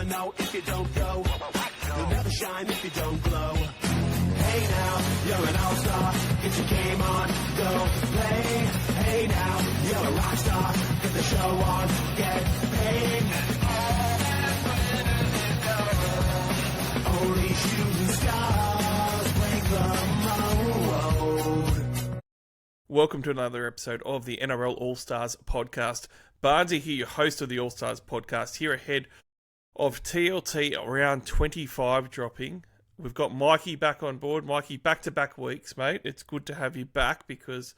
never know if you don't go. You'll never shine if you don't glow. Hey now, you're an all-star. Get your game on, go play. Hey now, you're a rock star. Get the show on, get paid. Only shooting stars break the mold. Welcome to another episode of the NRL Allstars podcast. Barnesy here, your host of the Allstars podcast, here ahead of TLT round 25 dropping. We've got Mikey back on board. Mikey, back-to-back weeks, mate. It's good to have you back because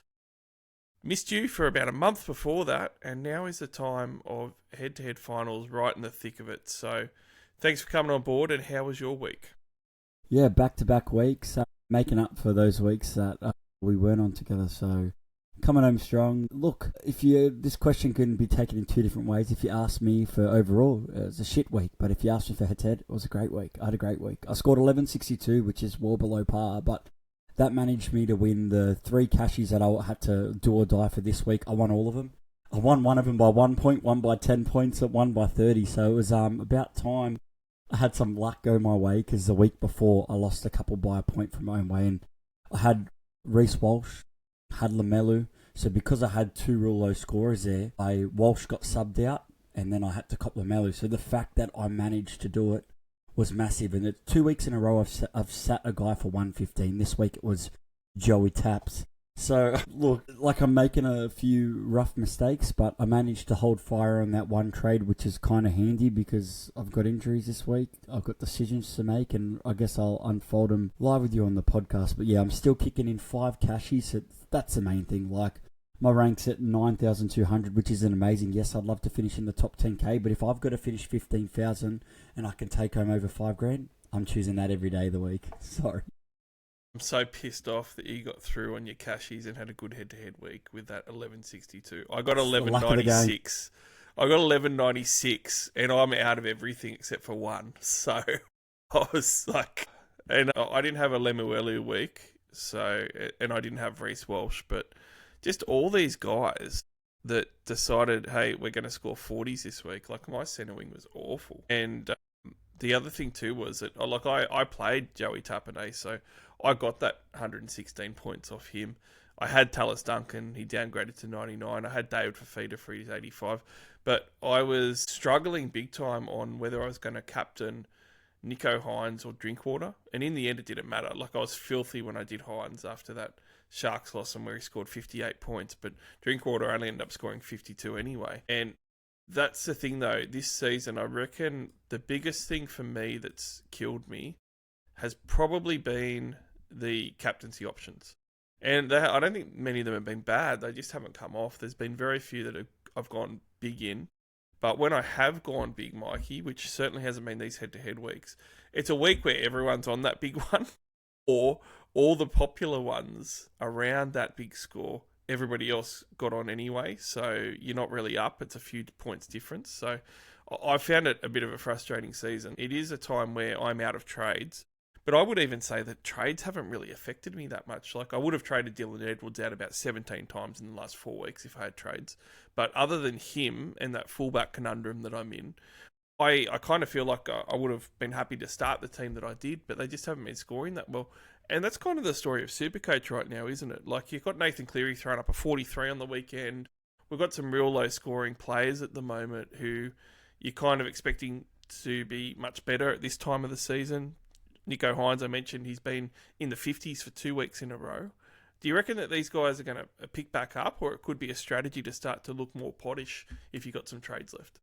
missed you for about a month before that, and now is the time of head-to-head finals right in the thick of it. So thanks for coming on board, and how was your week? Yeah, back-to-back weeks, making up for those weeks that we weren't on together, so coming home strong. Look, this question can be taken in two different ways. If you ask me for overall, it was a shit week, but if you ask me for head-to-head, it was a great week. I had a great week. I scored 1162, which is well below par, but that managed me to win the 3 cashies that I had to do or die for this week. I won all of them. I won one of them by 1 point, one by 10 points, and one by 30, so it was about time I had some luck go my way, because the week before I lost a couple by a point from my own way, and I had Reece Walsh, had Lamelu, so because I had 2 real low scorers there, Walsh got subbed out, and then I had to cop Lamelu. So the fact that I managed to do it was massive. And 2 weeks in a row, I've sat a guy for 115. This week it was Joey Taps. So look, like I'm making a few rough mistakes, but I managed to hold fire on that one trade, which is kind of handy because I've got injuries this week. I've got decisions to make, and I guess I'll unfold them live with you on the podcast. But yeah, I'm still kicking in 5 cashies. So that's the main thing. Like, my rank's at 9,200, which isn't amazing. Yes, I'd love to finish in the top 10k, but if I've got to finish 15,000 and I can take home over 5 grand, I'm choosing that every day of the week. Sorry. I'm so pissed off that you got through on your cashies and had a good head-to-head week with that 1162. I got 1196. I got 1196, and I'm out of everything except for one. So I was like, and I didn't have a Lemuelu week, so, and I didn't have Reece Walsh, but just all these guys that decided, hey, we're going to score 40s this week. Like, my centre wing was awful. And the other thing too was that, like, I played Joey Tapine, so I got that 116 points off him. I had Tallis Duncan, he downgraded to 99. I had David Fafita for his 85. But I was struggling big time on whether I was going to captain Nicho Hynes or Drinkwater. And in the end, it didn't matter. Like, I was filthy when I did Hynes after that Sharks loss and where he scored 58 points. But Drinkwater only ended up scoring 52 anyway. And that's the thing, though. This season, I reckon the biggest thing for me that's killed me has probably been the captaincy options. And I don't think many of them have been bad. They just haven't come off. There's been very few that I've gone big in. But when I have gone big, Mikey, which certainly hasn't been these head-to-head weeks, it's a week where everyone's on that big one, or all the popular ones around that big score, everybody else got on anyway, so you're not really up. It's a few points difference. So I found it a bit of a frustrating season. It is a time where I'm out of trades, but I would even say that trades haven't really affected me that much. Like, I would have traded Dylan Edwards out about 17 times in the last 4 weeks if I had trades. But other than him and that fullback conundrum that I'm in, I kind of feel like I would have been happy to start the team that I did, but they just haven't been scoring that well. And that's kind of the story of SuperCoach right now, isn't it? Like, you've got Nathan Cleary throwing up a 43 on the weekend. We've got some real low-scoring players at the moment who you're kind of expecting to be much better at this time of the season. Nicho Hynes, I mentioned, he's been in the 50s for 2 weeks in a row. Do you reckon that these guys are going to pick back up, or it could be a strategy to start to look more pottish if you've got some trades left?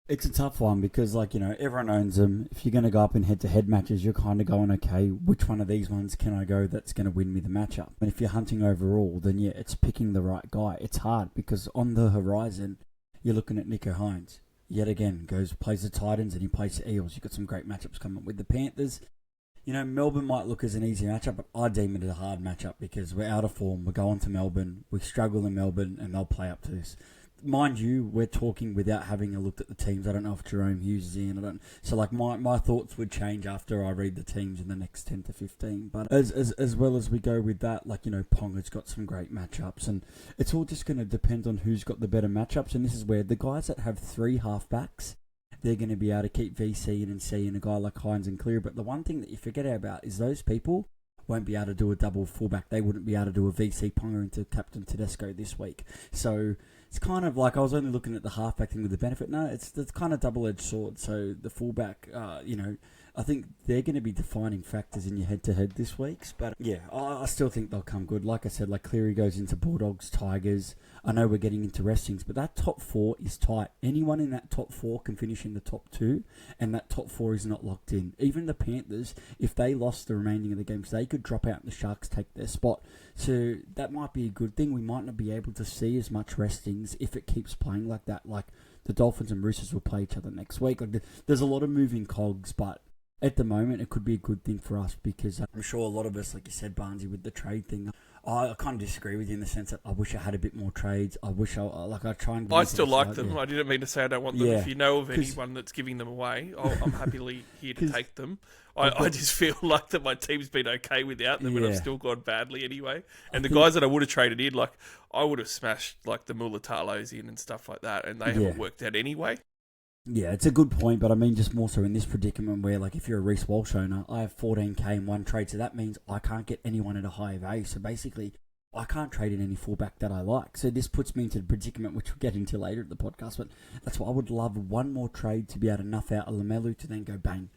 It's a tough one because, like, you know, everyone owns them. If you're going to go up in head-to-head matches, you're kind of going, okay, which one of these ones can I go that's going to win me the matchup? And if you're hunting overall, then yeah, it's picking the right guy. It's hard because on the horizon, you're looking at Nicho Hynes. Yet again, plays the Titans and he plays the Eels. You've got some great matchups coming up with the Panthers. You know, Melbourne might look as an easy matchup, but I deem it a hard matchup because we're out of form. We're going to Melbourne. We struggle in Melbourne, and they'll play up to this. Mind you, we're talking without having a look at the teams. I don't know if Jerome Hughes is in. So like my thoughts would change after I read the teams in the next 10 to 15. But as well as we go with that, like, you know, Ponga's got some great matchups, and it's all just going to depend on who's got the better matchups. And this is where the guys that have 3 halfbacks they're going to be able to keep VC and seeing a guy like Hines and Clear. But the one thing that you forget about is those people won't be able to do a double fullback. They wouldn't be able to do a VC Ponga into Captain Tedesco this week. So it's kind of like, I was only looking at the halfback thing with the benefit. No, it's kind of double-edged sword. So the fullback, I think they're going to be defining factors in your head-to-head this week. But yeah, I still think they'll come good. Like I said, like Cleary goes into Bulldogs, Tigers. I know we're getting into restings, but that top 4 is tight. Anyone in that top 4 can finish in the top 2, and that top 4 is not locked in. Even the Panthers, if they lost the remaining of the games, they could drop out and the Sharks take their spot. So that might be a good thing. We might not be able to see as much restings if it keeps playing like that. Like the Dolphins and Roosters will play each other next week. Like there's a lot of moving cogs, but at the moment, it could be a good thing for us because I'm sure a lot of us, like you said, Barnesy, with the trade thing, I kind of disagree with you in the sense that I wish I had a bit more trades. I try and... I still like them. Yeah. I didn't mean to say I don't want them. Yeah. If you know of anyone that's giving them away, I'm happily here to take them. I just feel like that my team's been okay without them, and I've still gone badly anyway. And the guys that I would have traded in, like, I would have smashed like the Mulitalos in and stuff like that, and they haven't worked out anyway. Yeah, it's a good point, but I mean just more so in this predicament where, like, if you're a Reece Walsh owner, I have 14k in one trade, so that means I can't get anyone at a higher value. So basically, I can't trade in any fullback that I like. So this puts me into the predicament, which we'll get into later at the podcast, but that's why I would love one more trade to be able to nuff out a Lamelu to then go bang,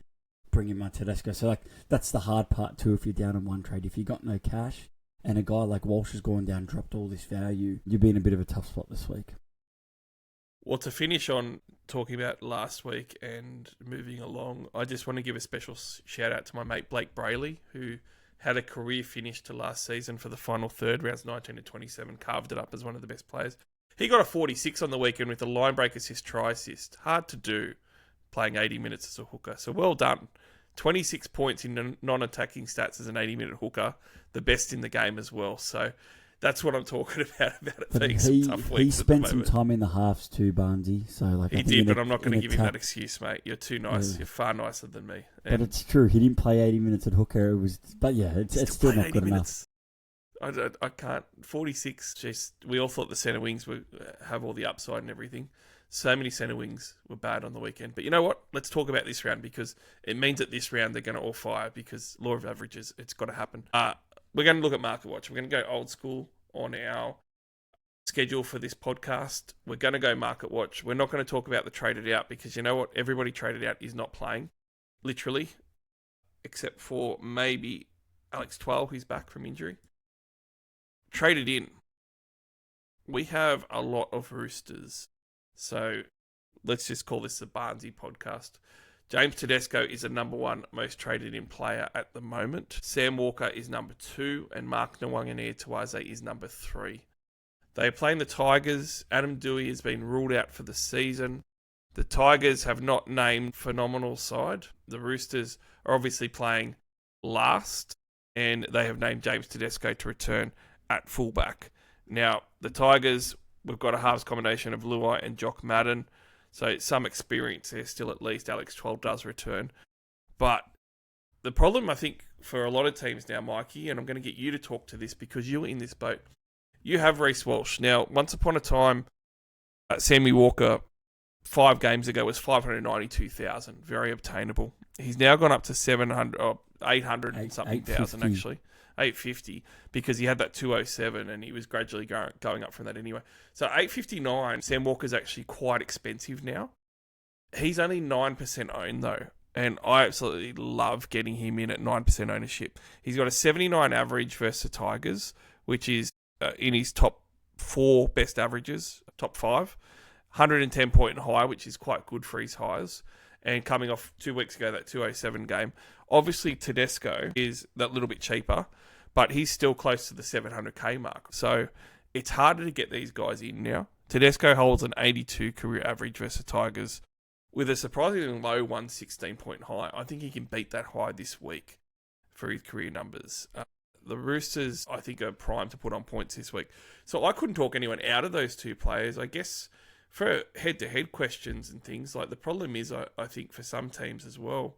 bring in my Tedesco. So, like, that's the hard part too if you're down in one trade. If you got no cash and a guy like Walsh has gone down, dropped all this value, you'll be in a bit of a tough spot this week. Well, to finish on talking about last week and moving along, I just want to give a special shout out to my mate Blake Brayley, who had a career finish to last season for the final third, rounds 19 to 27, carved it up as one of the best players. He got a 46 on the weekend with a line break assist, try assist. Hard to do, playing 80 minutes as a hooker. So well done. 26 points in non-attacking stats as an 80-minute hooker, the best in the game as well. So that's what I'm talking about it being some tough weeks. He spent some time in the halves too, Barnesy. So like he did, but I'm not going to give him that excuse, mate. You're too nice. Yeah. You're far nicer than me. And but it's true. He didn't play 80 minutes at hooker. It's still not good enough. I can't. 46. Just we all thought the centre wings would have all the upside and everything. So many centre wings were bad on the weekend. But you know what? Let's talk about this round because it means that this round they're going to all fire because law of averages. It's got to happen. We're going to look at Market Watch. We're going to go old school on our schedule for this podcast. We're going to go Market Watch. We're not going to talk about the traded out because you know what? Everybody traded out is not playing, literally, except for maybe Alex Twal, who's back from injury. Traded in. We have a lot of Roosters. So let's just call this the Barnesy podcast. James Tedesco is the number 1 most traded in player at the moment. Sam Walker is number 2 and Mark Nwanganea-Tawaze is number 3. They are playing the Tigers. Adam Dewey has been ruled out for the season. The Tigers have not named phenomenal side. The Roosters are obviously playing last and they have named James Tedesco to return at fullback. Now, the Tigers, we've got a halves combination of Luai and Jock Madden. So some experience there still at least. Alex 12 does return. But the problem, I think, for a lot of teams now, Mikey, and I'm going to get you to talk to this because you're in this boat, you have Reece Walsh. Now, once upon a time, Sammy Walker, 5 games ago, was 592,000. Very obtainable. He's now gone up to 800 and something thousand, actually. 850 because he had that 207 and he was gradually going up from that anyway. So 859, Sam Walker's actually quite expensive now. He's only 9% owned though, and I absolutely love getting him in at 9% ownership. He's got a 79 average versus the Tigers, which is in his top 4 best averages, top 5. 110 point high, which is quite good for his highs. And coming off 2 weeks ago, that 207 game. Obviously, Tedesco is that little bit cheaper, but he's still close to the 700k mark. So it's harder to get these guys in now. Tedesco holds an 82 career average versus Tigers with a surprisingly low 116 point high. I think he can beat that high this week for his career numbers. The Roosters, I think, are primed to put on points this week. So I couldn't talk anyone out of those 2 players. I guess for head-to-head questions and things, like the problem is, I think, for some teams as well,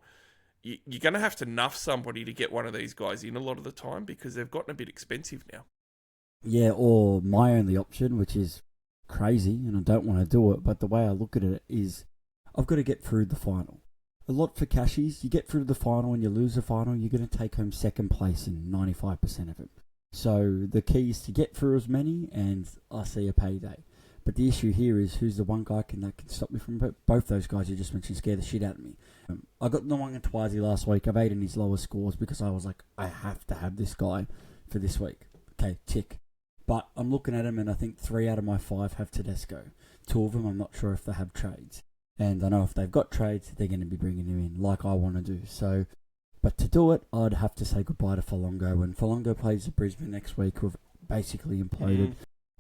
you're going to have to nuff somebody to get one of these guys in a lot of the time because they've gotten a bit expensive now. Yeah, or my only option, which is crazy, and I don't want to do it, but the way I look at it is I've got to get through the final. A lot for cashies. You get through the final and you lose the final, you're going to take home second place in 95% of it. So the key is to get through as many, and I see a payday. But the issue here is who's the one guy that can stop me from both those guys you just mentioned scare the shit out of me. I got Nwanga Twazi last week. I've aided his lower scores because I was like, I have to have this guy for this week. Okay, tick. But I'm looking at him and I think 3 out of my 5 have Tedesco. 2 of them I'm not sure if they have trades. And I know if they've got trades, they're going to be bringing him in like I want to do. So, but to do it, I'd have to say goodbye to Folongo. When Folongo plays Brisbane next week, we've basically imploded.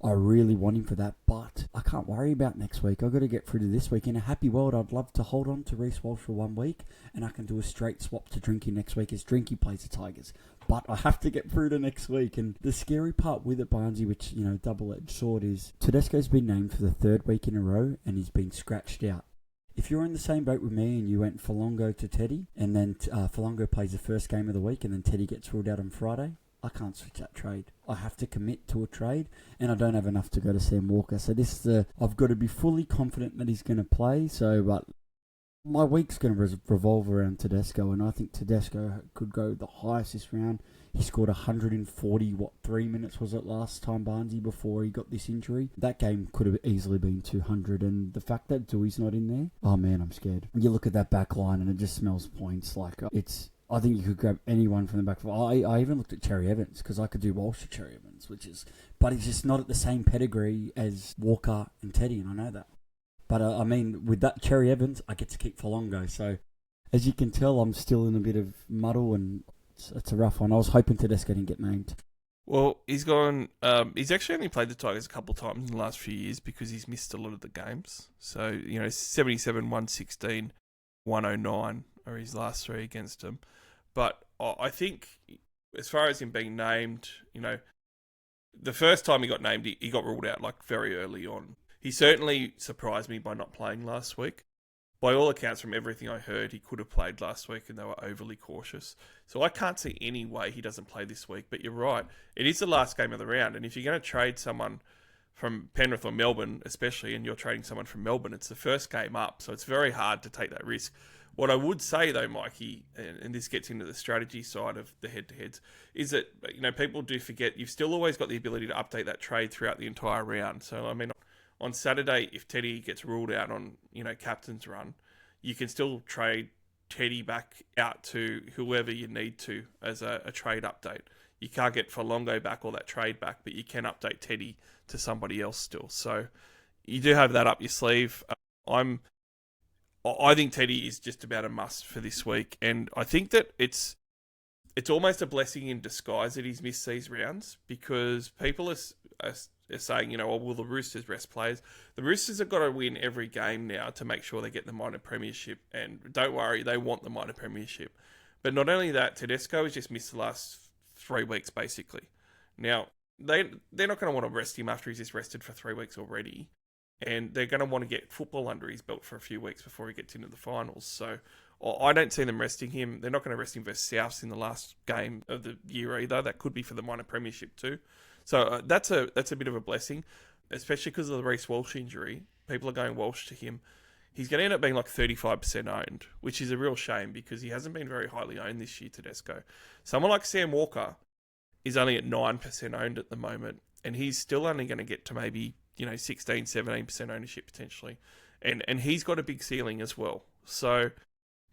I really want him for that, but I can't worry about next week. I've got to get through to this week. In a happy world, I'd love to hold on to Reece Walsh for 1 week, and I can do a straight swap to Drinky next week as Drinky plays the Tigers. But I have to get through to next week, and the scary part with it, Barnesy, which, double-edged sword, is Tedesco's been named for the 3rd week in a row, and he's been scratched out. If you're in the same boat with me and you went Folongo to Teddy, and then Folongo plays the first game of the week, and then Teddy gets ruled out on Friday, I can't switch that trade. I have to commit to a trade, and I don't have enough to go to Sam Walker. So I've got to be fully confident that he's going to play. But my week's going to revolve around Tedesco, and I think Tedesco could go the highest this round. He scored 140, 3 minutes was it last time, Barnesy, before he got this injury? That game could have easily been 200, and the fact that Dewey's not in there, oh man, I'm scared. You look at that back line, and it just smells points. I think you could grab anyone from the back. I even looked at Cherry Evans because I could do Walsh to Cherry Evans, but he's just not at the same pedigree as Walker and Teddy, and I know that. But with that Cherry Evans, I get to keep Folongo. So as you can tell, I'm still in a bit of muddle, and it's a rough one. I was hoping Tedesco didn't get named. Well, he's gone. He's actually only played the Tigers a couple of times in the last few years because he's missed a lot of the games. So 77, 116, 109 are his last 3 against them. But I think as far as him being named, the first time he got named, he got ruled out very early on. He certainly surprised me by not playing last week. By all accounts, from everything I heard, he could have played last week and they were overly cautious. So I can't see any way he doesn't play this week. But you're right, it is the last game of the round. And if you're going to trade someone from Penrith or Melbourne, especially, and you're trading someone from Melbourne, it's the first game up. So it's very hard to take that risk. What I would say, though, Mikey, and this gets into the strategy side of the head-to-heads, is that, people do forget you've still always got the ability to update that trade throughout the entire round. So, on Saturday, if Teddy gets ruled out on, captain's run, you can still trade Teddy back out to whoever you need to as a trade update. You can't get Folongo back or that trade back, but you can update Teddy to somebody else still. So, you do have that up your sleeve. I think Teddy is just about a must for this week, and I think that it's almost a blessing in disguise that he's missed these rounds because people are saying, will the Roosters rest players? The Roosters have got to win every game now to make sure they get the minor premiership, and don't worry, they want the minor premiership. But not only that, Tedesco has just missed the last 3 weeks, basically. Now, they're not going to want to rest him after he's just rested for 3 weeks already. And they're going to want to get football under his belt for a few weeks before he gets into the finals. So I don't see them resting him. They're not going to rest him versus Souths in the last game of the year either. That could be for the minor premiership too. So that's a bit of a blessing, especially because of the Reece Walsh injury. People are going Walsh to him. He's going to end up being 35% owned, which is a real shame because he hasn't been very highly owned this year, Tedesco. Someone like Sam Walker is only at 9% owned at the moment, and he's still only going to get to maybe 16, 17% ownership potentially. And he's got a big ceiling as well. So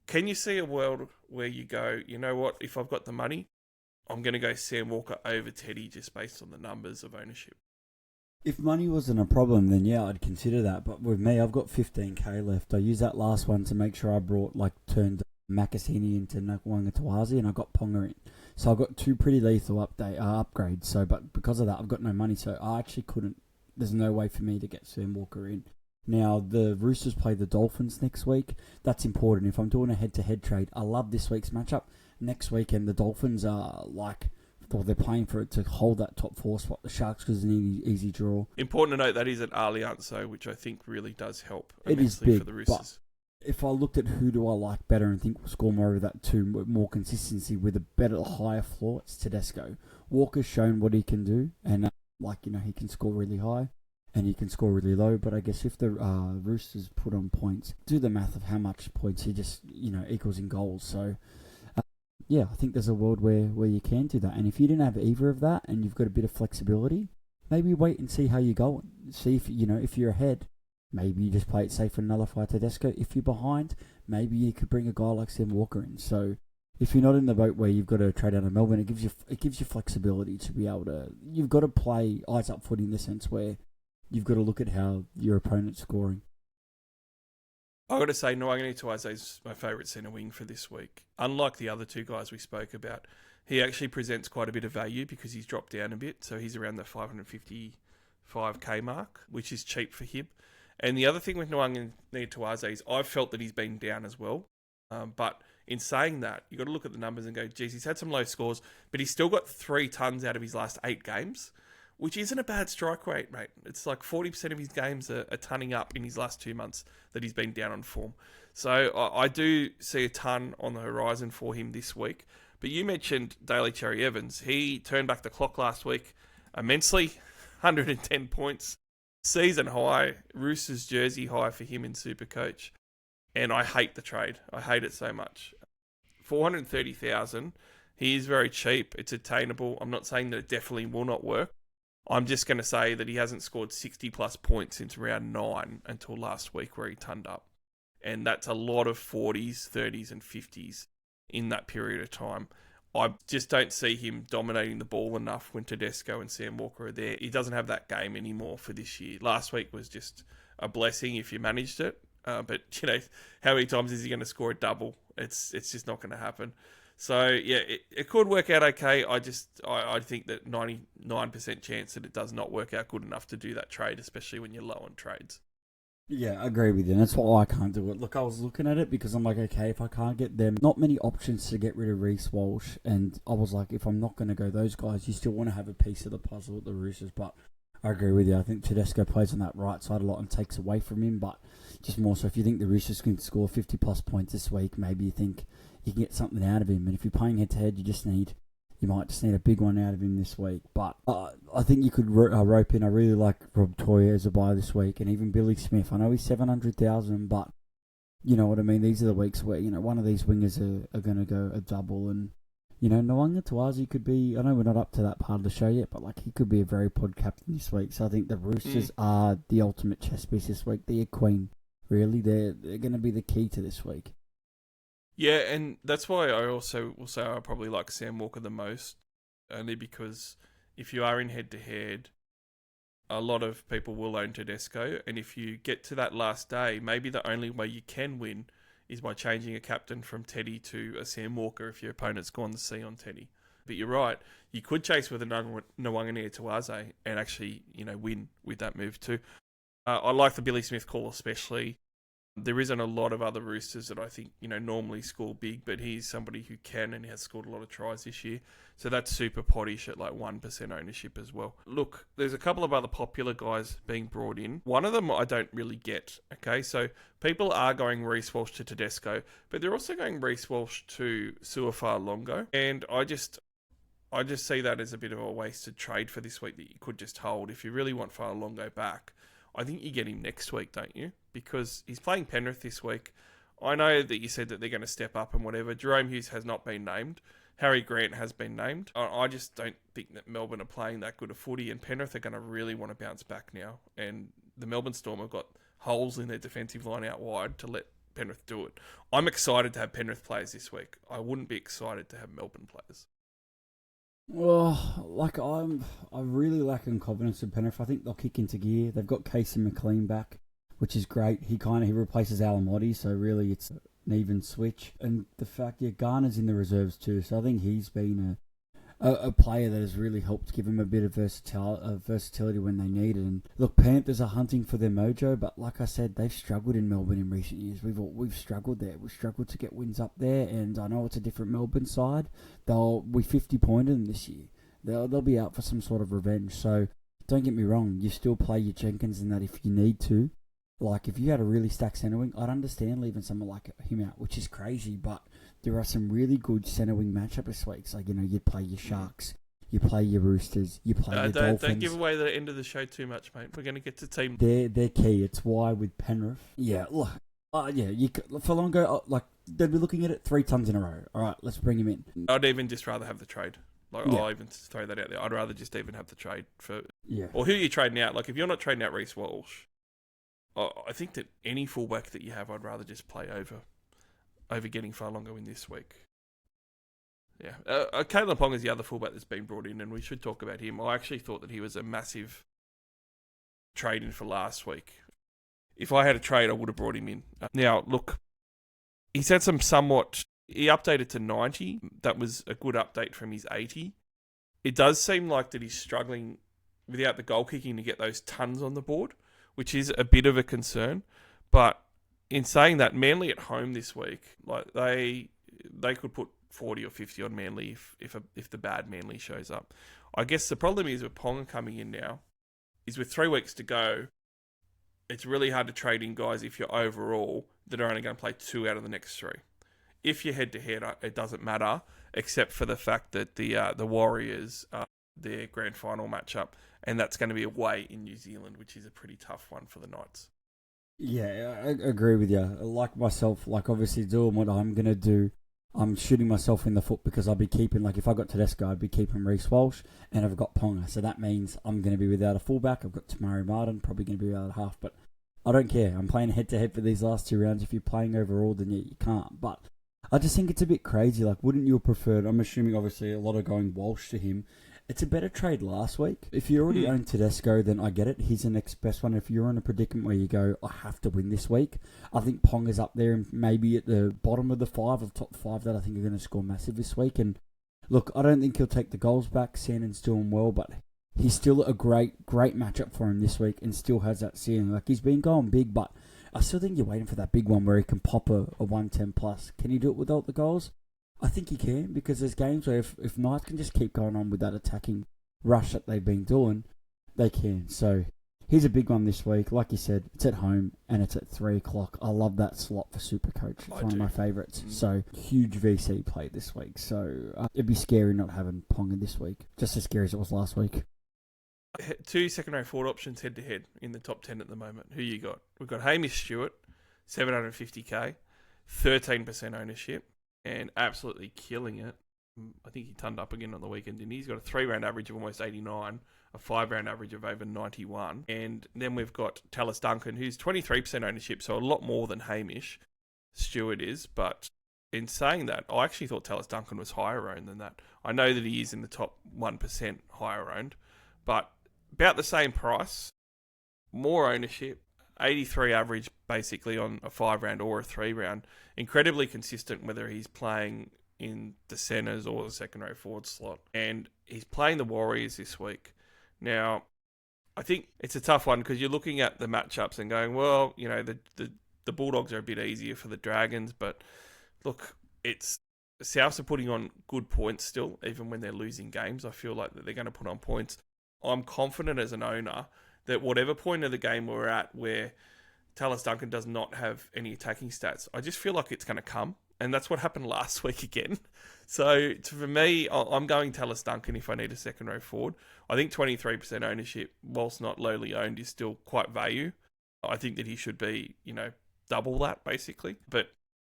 can you see a world where you go, you know what, if I've got the money, I'm going to go Sam Walker over Teddy just based on the numbers of ownership? If money wasn't a problem, then yeah, I'd consider that. But with me, I've got 15k left. I used that last one to make sure I turned Makasini into Nwanga Twazi, and I got Ponga in. So I got 2 pretty lethal upgrades. So, but because of that, I've got no money. So I actually couldn't. There's no way for me to get Sam Walker in. Now, the Roosters play the Dolphins next week. That's important. If I'm doing a head-to-head trade, I love this week's matchup. Next weekend, the Dolphins are they're playing for it to hold that top 4 spot. The Sharks, because it's an easy draw. Important to note that is at Allianz, which I think really does help it is big, for the Roosters. But if I looked at who do I like better and think will score more of that too, with more consistency with a higher floor, it's Tedesco. Walker's shown what he can do, and he can score really high. and you can score really low. But I guess if the Roosters put on points, do the math of how much points he just, equals in goals. So, yeah, I think there's a world where you can do that. And if you didn't have either of that and you've got a bit of flexibility, maybe wait and see how you're going. See if you're ahead, maybe you just play it safe and nullify Tedesco. If you're behind, maybe you could bring a guy like Sam Walker in. So if you're not in the boat where you've got to trade out of Melbourne, it gives you flexibility to be able to. You've got to play eyes up footy in the sense where you've got to look at how your opponent's scoring. I've got to say, Nwangani Tuaze is my favourite centre wing for this week. Unlike the other two guys we spoke about, he actually presents quite a bit of value because he's dropped down a bit. So he's around the 555k mark, which is cheap for him. And the other thing with Nwangani Tuaze is I've felt that he's been down as well. But in saying that, you've got to look at the numbers and go, geez, he's had some low scores, but he's still got 3 tons out of his last 8 games, which isn't a bad strike rate, mate. It's like 40% of his games are tonning up in his last 2 months that he's been down on form. So I do see a ton on the horizon for him this week. But you mentioned Daly Cherry Evans. He turned back the clock last week immensely, 110 points. Season high, Roosters jersey high for him in SuperCoach. And I hate the trade. I hate it so much. 430,000. He is very cheap. It's attainable. I'm not saying that it definitely will not work. I'm just going to say that he hasn't scored 60 plus points since round 9 until last week where he turned up. And that's a lot of 40s, 30s and 50s in that period of time. I just don't see him dominating the ball enough when Tedesco and Sam Walker are there. He doesn't have that game anymore for this year. Last week was just a blessing if you managed it. But, how many times is he going to score a double? It's just not going to happen. So, yeah, it could work out okay. I think that 99% chance that it does not work out good enough to do that trade, especially when you're low on trades. Yeah, I agree with you. And that's why I can't do it. Look, I was looking at it because I'm like, okay, if I can't get them, not many options to get rid of Reece Walsh. And I was like, if I'm not going to go those guys, you still want to have a piece of the puzzle at the Roosters. But I agree with you. I think Tedesco plays on that right side a lot and takes away from him. But just more so, if you think the Roosters can score 50 plus points this week, maybe you think you can get something out of him. And if you're playing head to head, you might just need a big one out of him this week. But I think you could rope in. I really like Rob Toya as a buy this week, and even Billy Smith. I know he's 700,000, but you know what I mean. These are the weeks where one of these wingers are going to go a double, and Nwangani Tuaze could be. I know we're not up to that part of the show yet, but he could be a very pod captain this week. So I think the Roosters are the ultimate chess piece this week. They're queen, really. They're going to be the key to this week. Yeah, and that's why I also will say I probably like Sam Walker the most, only because if you are in head-to-head, a lot of people will own Tedesco, and if you get to that last day, maybe the only way you can win is by changing a captain from Teddy to a Sam Walker if your opponent's gone the C on Teddy. But you're right, you could chase with a Nwangani Tuaze and actually, win with that move too. I like the Billy Smith call especially. There isn't a lot of other Roosters that I think, normally score big, but he's somebody who can and has scored a lot of tries this year. So that's super pottish at 1% ownership as well. Look, there's a couple of other popular guys being brought in. One of them I don't really get, okay? So people are going Reece Walsh to Tedesco, but they're also going Reece Walsh to Suafar Longo. And I just see that as a bit of a wasted trade for this week that you could just hold. If you really want Longo back, I think you get him next week, don't you? Because he's playing Penrith this week. I know that you said that they're going to step up and whatever. Jerome Hughes has not been named. Harry Grant has been named. I just don't think that Melbourne are playing that good a footy, and Penrith are going to really want to bounce back now. And the Melbourne Storm have got holes in their defensive line out wide to let Penrith do it. I'm excited to have Penrith players this week. I wouldn't be excited to have Melbourne players. Well, I'm really lacking confidence in Penrith. I think they'll kick into gear. They've got Casey McLean back, which is great. He replaces Alamotti, so really it's an even switch. And the fact, Garner's in the reserves too, so I think he's been a player that has really helped give him a bit of versatility when they need it. And look, Panthers are hunting for their mojo, but like I said, they've struggled in Melbourne in recent years. We've struggled there. We've struggled to get wins up there, and I know it's a different Melbourne side. We 50-pointed them this year. They'll be out for some sort of revenge. So don't get me wrong, you still play your Jenkins in that if you need to. If you had a really stacked centre wing, I'd understand leaving someone like him out, which is crazy, but there are some really good centre wing matchup this week. So, you'd play your Sharks, you play your Roosters, you play your Dolphins. Don't give away the end of the show too much, mate. We're going to get to team. They're key. It's why with Penrith. Yeah, look. For longer, like, they'd be looking at it 3 tons in a row. All right, let's bring him in. I'd even just rather have the trade. Like, I'll even throw that out there. I'd rather just even have the trade for... Yeah. Or who are you trading out? Like, if you're not trading out Reece Walsh, I think that any fullback that you have, I'd rather just play over getting far longer in this week. Yeah. Kalen Pong is the other fullback that's been brought in, and we should talk about him. I actually thought that he was a massive trade-in for last week. If I had a trade, I would have brought him in. Now, look, he's had some somewhat... He updated to 90. That was a good update from his 80. It does seem like that he's struggling without the goal kicking to get those tons on the board, which is a bit of a concern. But in saying that, Manly at home this week, like they could put 40 or 50 on Manly if the bad Manly shows up. I guess the problem is with Ponga coming in now, is with 3 weeks to go, it's really hard to trade in guys if you're overall that are only going to play 2 out of the next 3. If you're head-to-head, it doesn't matter, except for the fact that the Warriors are their grand final matchup, and that's going to be away in New Zealand, which is a pretty tough one for the Knights. Yeah, I agree with you. Like myself, like obviously doing what I'm going to do, I'm shooting myself in the foot because I'll be keeping, like if I got Tedesco, I'd be keeping Reece Walsh, and I've got Ponga. So that means I'm going to be without a fullback. I've got Tamari Martin, probably going to be without a half, but I don't care. I'm playing head-to-head for these last 2 rounds. If you're playing overall, then you can't. But I just think it's a bit crazy. Like, wouldn't you have preferred, I'm assuming obviously a lot of going Walsh to him. It's a better trade last week. If you already own Tedesco, then I get it. He's the next best one. If you're in a predicament where you go, I have to win this week, I think Ponga's up there and maybe at the bottom of the 5 of top 5 that I think are going to score massive this week. And look, I don't think he'll take the goals back. Sandon's doing well, but he's still a great matchup for him this week and still has that ceiling. Like, he's been going big, but I still think you're waiting for that big one where he can pop a 110 plus. Can he do it without the goals? I think he can, because there's games where if Knights can just keep going on with that attacking rush that they've been doing, they can. So here's a big one this week. Like you said, it's at home and it's at 3 o'clock. I love that slot for SuperCoach. It's one of my favourites. So huge VC play this week. So it'd be scary not having Ponga this week. Just as scary as it was last week. 2 second-row forward options head-to-head in the top 10 at the moment. Who you got? We've got Hamish Stewart, 750k, 13% ownership, and absolutely killing it. I think he turned up again on the weekend, didn't he? He's got a 3-round average of almost 89, a 5-round average of over 91. And then we've got Tallis Duncan, who's 23% ownership, so a lot more than Hamish Stewart is. But in saying that, I actually thought Tallis Duncan was higher owned than that. I know that he is in the top 1% higher owned, but about the same price, more ownership, 83 average basically on a 5-round or a 3-round. Incredibly consistent whether he's playing in the centres or the second-row forward slot. And he's playing the Warriors this week. Now, I think it's a tough one because you're looking at the matchups and going, well, you know, the Bulldogs are a bit easier for the Dragons, but look, it's Souths are putting on good points still, even when they're losing games. I feel like that they're going to put on points. I'm confident as an owner that whatever point of the game we're at where Tallis Duncan does not have any attacking stats, I just feel like it's going to come. And that's what happened last week again. So for me, I'm going Tallis Duncan if I need a second row forward. I think 23% ownership, whilst not lowly owned, is still quite value. I think that he should be, you know, double that basically. But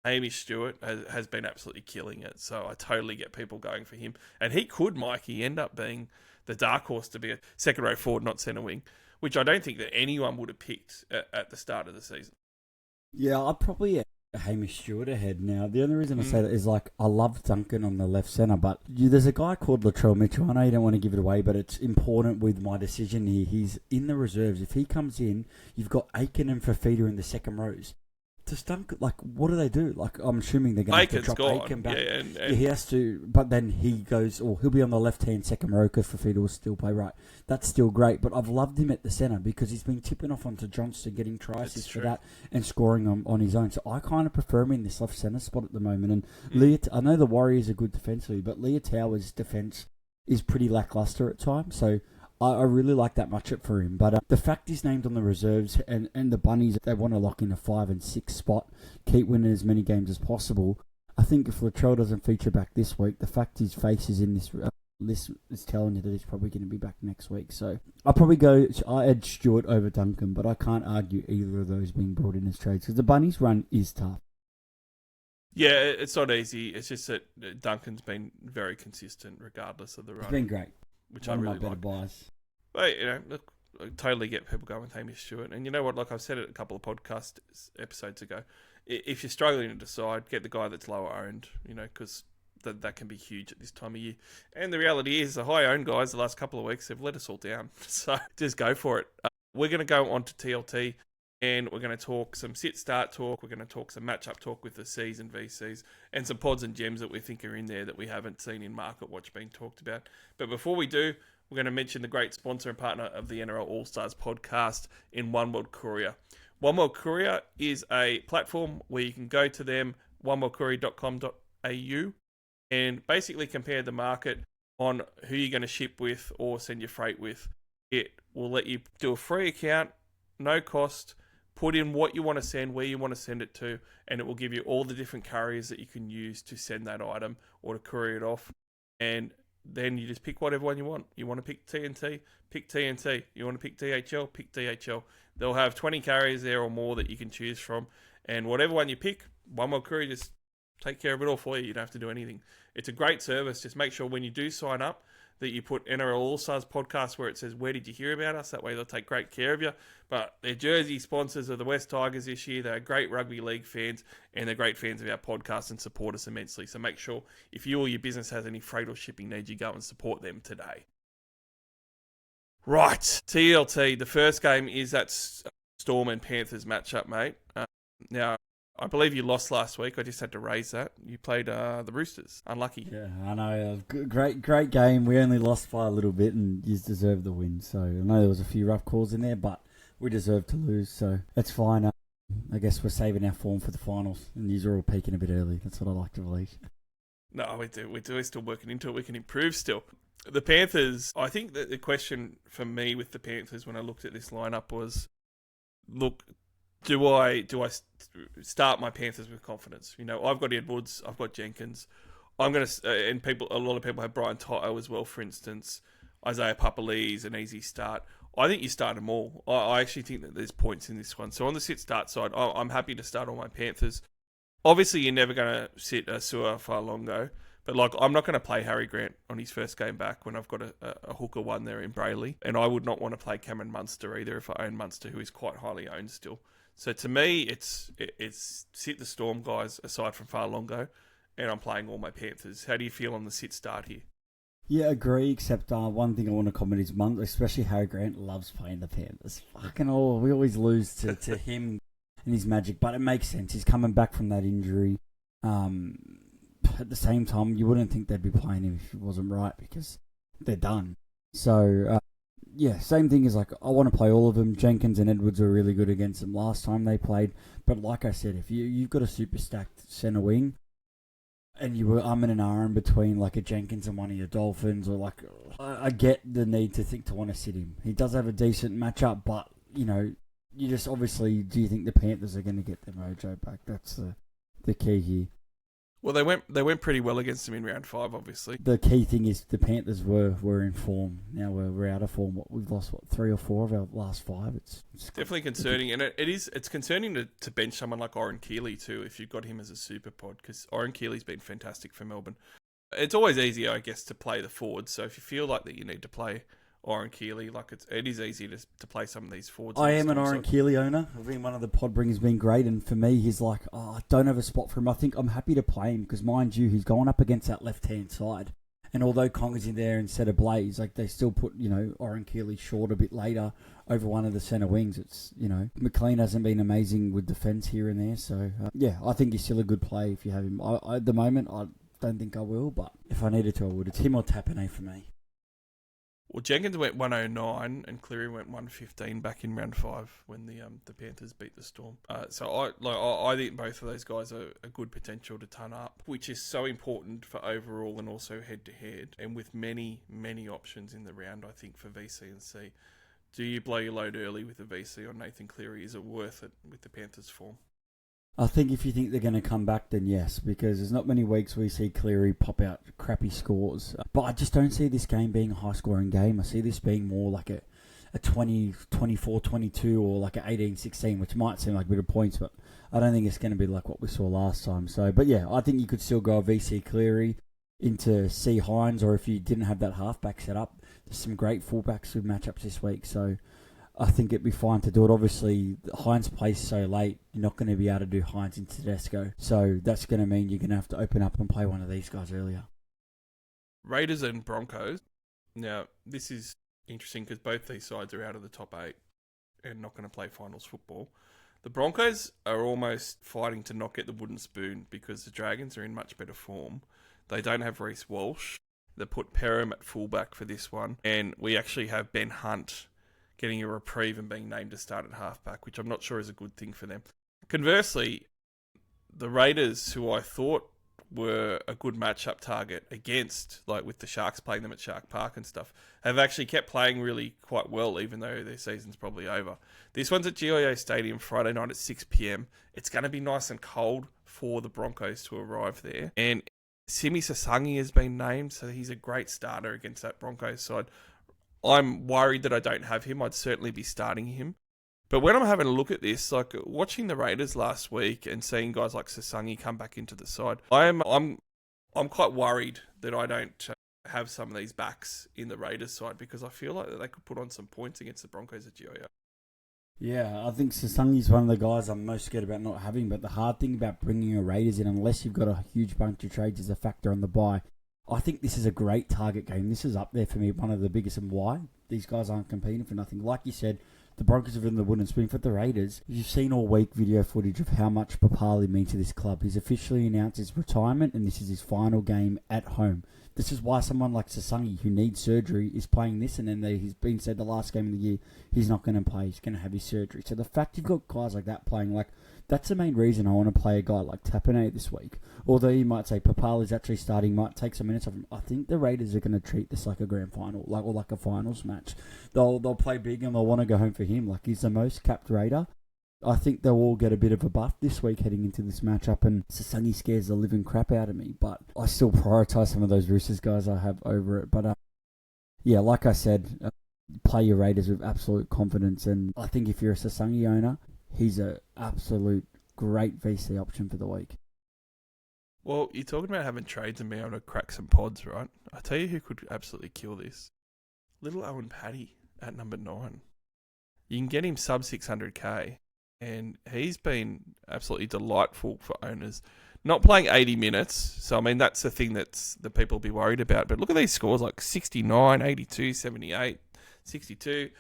Hamish Stewart has been absolutely killing it. So I totally get people going for him. And he could, Mikey, end up being the dark horse to be a second row forward, not centre wing, which I don't think that anyone would have picked at the start of the season. Yeah, I'd probably Hamish Stewart ahead now. The only reason I say that is, like, I love Duncan on the left centre, but there's a guy called Latrell Mitchell. I know you don't want to give it away, but it's important with my decision here. He's in the reserves. If he comes in, you've got Aiken and Fafita in the second rows. Does Duncan, like, what do they do? Like, I'm assuming they're going to have to drop Aiken back. Yeah, yeah, he has to, but then he goes, or he'll be on the left-hand second row because Fafita will still play right. That's still great, but I've loved him at the centre because he's been tipping off onto Johnston, getting tries for that and scoring on his own. So I kind of prefer him in this left centre spot at the moment. And I know the Warriors are good defensively, but Leah Tower's defence is pretty lacklustre at times. So I really like that matchup for him. But the fact he's named on the reserves and the Bunnies, they want to lock in a 5 and 6 spot, keep winning as many games as possible. I think if Latrell doesn't feature back this week, the fact his face is in this This is telling you that he's probably going to be back next week. So I edge Stewart over Duncan, but I can't argue either of those being brought in as trades because the Bunnies run is tough. Yeah, it's not easy. It's just that Duncan's been very consistent regardless of the run. He's been great. Which One I of really my better like. buys. But, look, I totally get people going with Hamish Stewart. And you know what? Like I've said it a couple of podcast episodes ago. If you're struggling to decide, get the guy that's lower owned, because that can be huge at this time of year. And the reality is the high owned guys the last couple of weeks have let us all down. So just go for it. We're going to go on to TLT. And we're going to talk some sit-start talk. We're going to talk some matchup talk with the Cs and VCs and some pods and gems that we think are in there that we haven't seen in Market Watch being talked about. But before we do, we're going to mention the great sponsor and partner of the NRL Allstars podcast in One World Courier. One World Courier is a platform where you can go to them, oneworldcourier.com.au, and basically compare the market on who you're going to ship with or send your freight with. It will let you do a free account, no cost. Put in what you want to send, where you want to send it to, and it will give you all the different carriers that you can use to send that item or to courier it off. And then you just pick whatever one you want. You want to pick TNT, pick TNT. You want to pick DHL, pick DHL. They'll have 20 carriers there or more that you can choose from. And whatever one you pick, One More Courier just take care of it all for you. You don't have to do anything. It's a great service. Just make sure when you do sign up that you put NRL All-Stars podcast where it says, where did you hear about us? That way they'll take great care of you. But they're jersey sponsors of the West Tigers this year. They're great rugby league fans, and they're great fans of our podcast and support us immensely. So make sure if you or your business has any freight or shipping needs, you go and support them today. Right, TLT. The first game is that Storm and Panthers matchup, mate. Now, I believe you lost last week. I just had to raise that. You played the Roosters. Unlucky. Yeah, I know. Great game. We only lost by a little bit and you deserved the win. So I know there was a few rough calls in there, but we deserved to lose. So that's fine. I guess we're saving our form for the finals. And these are all peaking a bit early. That's what I like to believe. No, we do. We're still working into it. We can improve still. The Panthers, I think that the question for me with the Panthers when I looked at this lineup was, look, do I start my Panthers with confidence? I've got Edwards, I've got Jenkins. I'm going to, and a lot of people have Brian Toto as well, for instance. Isaiah Papali's an easy start. I think you start them all. I actually think that there's points in this one. So on the sit-start side, I'm happy to start all my Panthers. Obviously, you're never going to sit Sua Falongo, but I'm not going to play Harry Grant on his first game back when I've got a hooker one there in Brayley. And I would not want to play Cameron Munster either if I own Munster, who is quite highly owned still. So to me, it's sit the Storm guys aside from Farlongo, and I'm playing all my Panthers. How do you feel on the sit start here? Yeah, agree, except one thing I want to comment is especially Harry Grant loves playing the Panthers. Fucking all, we always lose to him and his magic, but it makes sense. He's coming back from that injury. At the same time, you wouldn't think they'd be playing him if it wasn't right because they're done. So, yeah, same thing is I want to play all of them. Jenkins and Edwards were really good against them last time they played. But like I said, if you've got a super stacked centre wing and you were umming and ahhing between a Jenkins and one of your Dolphins or I get the need to want to sit him. He does have a decent matchup, but, you just obviously, do you think the Panthers are going to get their mojo back? That's the key here. Well, they went pretty well against them in round 5, obviously. The key thing is the Panthers were in form. Now we're out of form. We've lost 3 or 4 of our last 5. It's definitely concerning, and it's concerning to bench someone like Oren Keeley too if you've got him as a super pod because Oren Keeley's been fantastic for Melbourne. It's always easier, I guess, to play the forwards. So if you feel like that you need to play Oren Keeley, it is easy to play some of these forwards. I am an Oren Keeley owner. I've been one of the pod bringers, been great, and for me, he's I don't have a spot for him. I think I'm happy to play him because, mind you, he's going up against that left-hand side. And although Conger's in there instead of Blaze, they still put, Oren Keeley short a bit later over one of the centre wings. It's, McLean hasn't been amazing with defence here and there. So, yeah, I think he's still a good play if you have him. At the moment, I don't think I will, but if I needed to, I would. It's him or Tapane for me. Well, Jenkins went 109 and Cleary went 115 back in round 5 when the Panthers beat the Storm. So I think both of those guys are a good potential to ton up, which is so important for overall and also head to head. And with many options in the round, I think for VC and C, do you blow your load early with a VC on Nathan Cleary? Is it worth it with the Panthers form? I think if you think they're going to come back, then yes, because there's not many weeks we see Cleary pop out crappy scores. But I just don't see this game being a high-scoring game. I see this being more like a 20, 24, 22 or like an 18, 16, which might seem like a bit of points, but I don't think it's going to be like what we saw last time. So, but yeah, I think you could still go VC Cleary into C Hines, or if you didn't have that halfback set up, there's some great fullbacks with matchups this week. So I think it'd be fine to do it. Obviously, Hines plays so late, you're not going to be able to do Hines and Tedesco. So that's going to mean you're going to have to open up and play one of these guys earlier. Raiders and Broncos. Now, this is interesting because both these sides are out of the top 8 and not going to play finals football. The Broncos are almost fighting to not get the wooden spoon because the Dragons are in much better form. They don't have Reece Walsh. They put Perham at fullback for this one. And we actually have Ben Hunt getting a reprieve and being named to start at halfback, which I'm not sure is a good thing for them. Conversely, the Raiders, who I thought were a good matchup target against, like with the Sharks playing them at Shark Park and stuff, have actually kept playing really quite well, even though their season's probably over. This one's at GIO Stadium Friday night at 6 p.m. It's going to be nice and cold for the Broncos to arrive there. And Simi Sasangi has been named, so he's a great starter against that Broncos side. I'm worried that I don't have him. I'd certainly be starting him. But when I'm having a look at this, like watching the Raiders last week and seeing guys like Sasangi come back into the side, I'm quite worried that I don't have some of these backs in the Raiders side because I feel like they could put on some points against the Broncos at GIO. Yeah, I think Sasangi's one of the guys I'm most scared about not having, but the hard thing about bringing a Raiders in, unless you've got a huge bunch of trades as a factor on the bye, I think this is a great target game. This is up there for me, one of the biggest, and why? These guys aren't competing for nothing. Like you said, the Broncos have been the wooden spoon for the Raiders. You've seen all week video footage of how much Papali means to this club. He's officially announced his retirement, and this is his final game at home. This is why someone like Sasangi, who needs surgery, is playing this, and then he's been said the last game of the year he's not going to play. He's going to have his surgery. So the fact you've got guys like that playing, like, that's the main reason I want to play a guy like Tapane this week. Although you might say Papali's actually starting, might take some minutes off him. I think the Raiders are going to treat this like a grand final, or like a finals match. They'll play big and they'll want to go home for him. Like, he's the most capped Raider. I think they'll all get a bit of a buff this week heading into this matchup, and Sasangi scares the living crap out of me, but I still prioritise some of those Roosters guys I have over it. But yeah, like I said, play your Raiders with absolute confidence, and I think if you're a Sasangi owner, he's an absolute great VC option for the week. Well, you're talking about having trades and being able to crack some pods, right? I tell you who could absolutely kill this. Little Owen Paddy at number 9. You can get him sub 600k. And he's been absolutely delightful for owners. Not playing 80 minutes, so I mean, that's the thing that's the people will be worried about. But look at these scores, like 69, 82, 78, 62.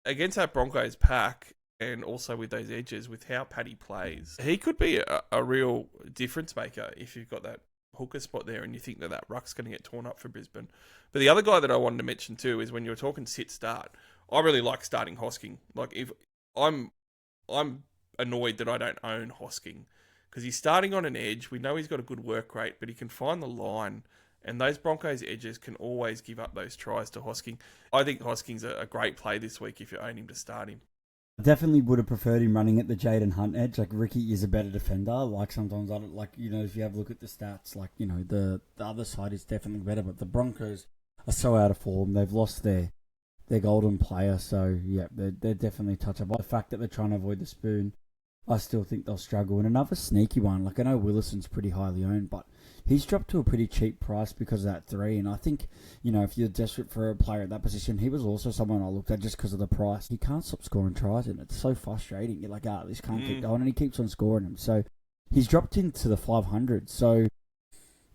Against that Broncos pack, and also with those edges, with how Paddy plays, he could be a real difference maker if you've got that hooker spot there and you think that ruck's going to get torn up for Brisbane. But the other guy that I wanted to mention too is when you were talking sit-start, I really like starting Hosking. Like, if I'm annoyed that I don't own Hosking because he's starting on an edge. We know he's got a good work rate, but he can find the line, and those Broncos edges can always give up those tries to Hosking. I think Hosking's a great play this week if you own him to start him. I definitely would have preferred him running at the Jaden Hunt edge. Like, Ricky is a better defender. Like, sometimes I don't, like, you know, if you have a look at the stats, like, you know, the other side is definitely better, but the Broncos are so out of form. They've lost their golden player, so yeah, they're definitely touchable. The fact that they're trying to avoid the spoon, I still think they'll struggle. And another sneaky one, like, I know Willison's pretty highly owned, but he's dropped to a pretty cheap price because of that 3. And I think, you know, if you're desperate for a player at that position, he was also someone I looked at just because of the price. He can't stop scoring tries, and it's so frustrating. You're like, this can't keep going, and he keeps on scoring them. So he's dropped into the 500. So,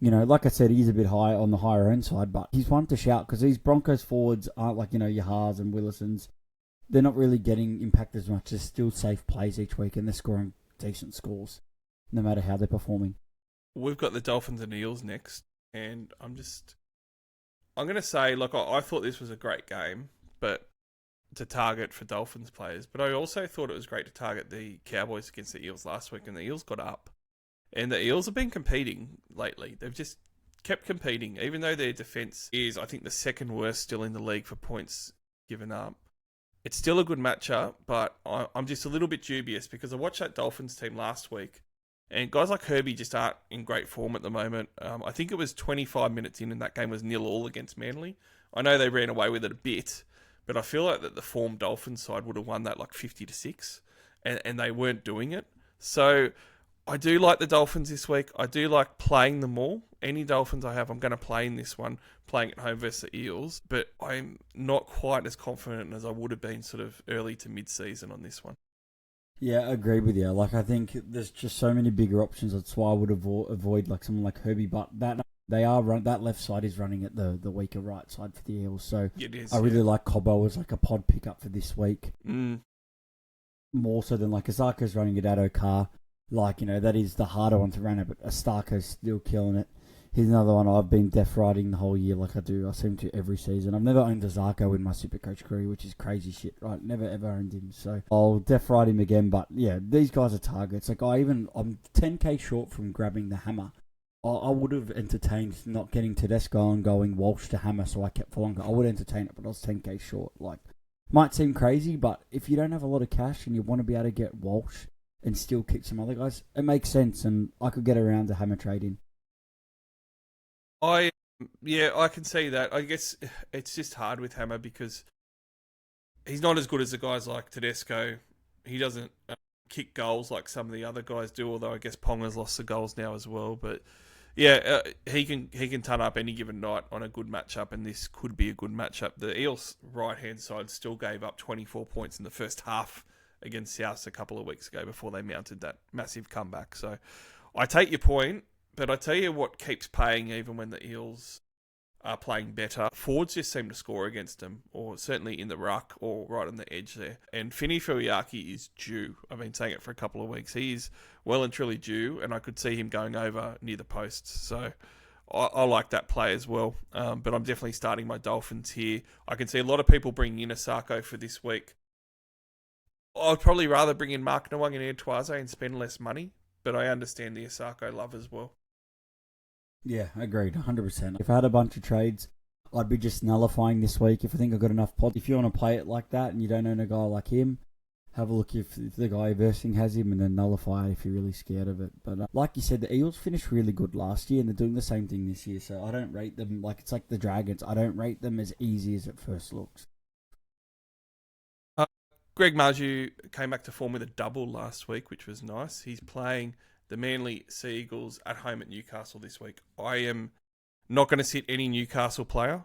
you know, like I said, he's a bit high on the higher end side, but he's one to shout because these Broncos forwards aren't like, you know, your Haas and Willisons. They're not really getting impact as much. They're still safe plays each week, and they're scoring decent scores, no matter how they're performing. We've got the Dolphins and Eels next, and I'm going to say, like, I thought this was a great game, but to target for Dolphins players, but I also thought it was great to target the Cowboys against the Eels last week, and the Eels got up. And the Eels have been competing lately. They've just kept competing, even though their defence is, I think, the second worst still in the league for points given up. It's still a good matchup, but I'm just a little bit dubious because I watched that Dolphins team last week. And guys like Herbie just aren't in great form at the moment. I think it was 25 minutes in and that game was 0-0 against Manly. I know they ran away with it a bit, but I feel like that the form Dolphins side would have won that like 50-6, and they weren't doing it. So I do like the Dolphins this week. I do like playing them all. Any Dolphins I have, I'm going to play in this one, playing at home versus the Eels. But I'm not quite as confident as I would have been sort of early to mid-season on this one. Yeah, I agree with you. Like, I think there's just so many bigger options. That's why I would avoid like someone like Herbie. But that left side is running at the weaker right side for the Eels. So It is, I really like Cobbo as like a pod pickup for this week. More so than like Azarko's running it at Okar. Like, that is the harder one to run it, but Astarko's still killing it. He's another one I've been death riding the whole year like I do. I seem to every season. I've never owned Azarko in my SuperCoach career, which is crazy shit, right? Never ever owned him. So I'll death ride him again. But yeah, these guys are targets. Like I'm 10k short from grabbing the hammer. I would have entertained not getting Tedesco and going Walsh to hammer, so I kept for longer. I would entertain it, but I was 10k short. Like, might seem crazy, but if you don't have a lot of cash and you want to be able to get Walsh and still kick some other guys, it makes sense, and I could get around to hammer trading. I can see that. I guess it's just hard with Hammer because he's not as good as the guys like Tedesco. He doesn't kick goals like some of the other guys do, although I guess Ponga's lost the goals now as well. But yeah, he can turn up any given night on a good matchup, and this could be a good matchup. The Eels' right-hand side still gave up 24 points in the first half against South a couple of weeks ago before they mounted that massive comeback. So I take your point, but I tell you what keeps paying even when the Eels are playing better. Forwards just seem to score against them, or certainly in the ruck or right on the edge there. And Fini Fuiaki is due. I've been saying it for a couple of weeks. He is well and truly due, and I could see him going over near the posts. So I like that play as well. But I'm definitely starting my Dolphins here. I can see a lot of people bringing in Asako for this week. I'd probably rather bring in Mark Nawang and Antoise and spend less money, but I understand the Asako love as well. Yeah, agreed, 100%. If I had a bunch of trades, I'd be just nullifying this week if I think I've got enough pods. If you want to play it like that and you don't own a guy like him, have a look if the guy versing has him and then nullify it if you're really scared of it. But like you said, the Eels finished really good last year and they're doing the same thing this year. So I don't rate them like it's like the Dragons. I don't rate them as easy as it first looks. Greg Marju came back to form with a double last week, which was nice. He's playing the Manly Sea Eagles at home at Newcastle this week. I am not going to sit any Newcastle player,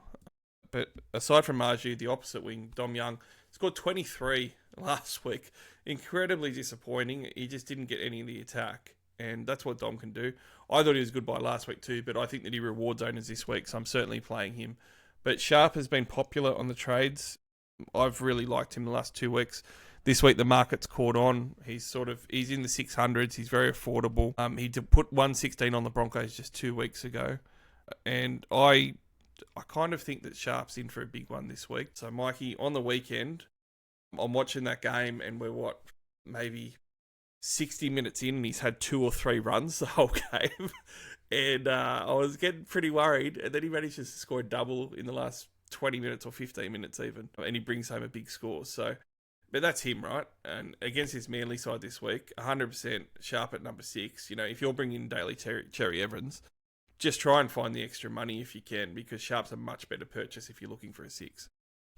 but aside from Marju, the opposite wing, Dom Young, scored 23 last week. Incredibly disappointing. He just didn't get any of the attack, and that's what Dom can do. I thought he was good by last week too, but I think that he rewards owners this week, so I'm certainly playing him. But Sharp has been popular on the trades. I've really liked him the last 2 weeks. This week the market's caught on. He's in the 600s. He's very affordable. He did put 116 on the Broncos just 2 weeks ago, and I kind of think that Sharp's in for a big one this week. So Mikey, on the weekend, I'm watching that game, and we're maybe 60 minutes in, and he's had 2 or 3 runs the whole game, and I was getting pretty worried. And then he managed to score a double in the last 20 minutes or 15 minutes even, and he brings home a big score. So, but that's him, right? And against his Manly side this week, 100% Sharp at number 6. If you're bringing in Daly Cherry Evans, just try and find the extra money if you can, because Sharp's a much better purchase if you're looking for a 6.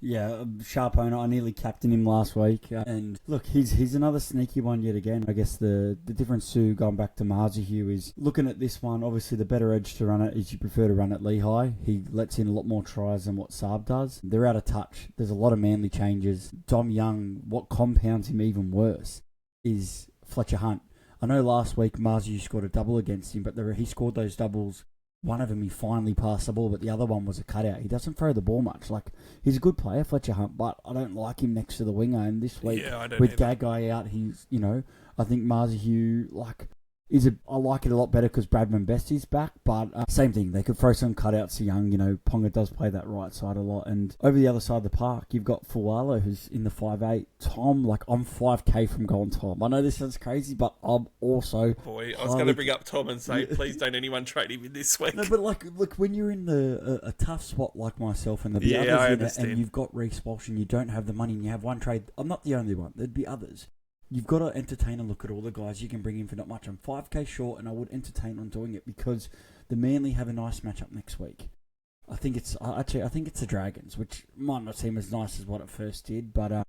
Yeah, Sharp owner. I nearly captained him last week. And look, he's another sneaky one yet again. I guess the difference to going back to Marzihu is looking at this one, obviously the better edge to run it is you prefer to run at Lehigh. He lets in a lot more tries than what Saab does. They're out of touch. There's a lot of Manly changes. Dom Young, what compounds him even worse is Fletcher Hunt. I know last week Marzihu scored a double against him, but he scored those doubles. One of them he finally passed the ball, but the other one was a cutout. He doesn't throw the ball much. Like, he's a good player, Fletcher Hunt, but I don't like him next to the winger. And this week, with Gagai out, he's, I think Marzihu, I like it a lot better because Bradman Best is back, but same thing. They could throw some cutouts to Young. Ponga does play that right side a lot. And over the other side of the park, you've got Fualo, who's in the 5'8". Tom, I'm 5k from going Tom. I know this sounds crazy, but I'm also... Boy, I was going to bring up Tom and say, please don't anyone trade him in this week. No, but look, when you're in a tough spot like myself and the others I in understand. it, and you've got Reece Walsh and you don't have the money and you have one trade, I'm not the only one. There'd be others. you've got to entertain and look at all the guys you can bring in for not much. I'm 5k short, and I would entertain on doing it because the Manly have a nice matchup next week. I think it's the Dragons, which might not seem as nice as what it first did, but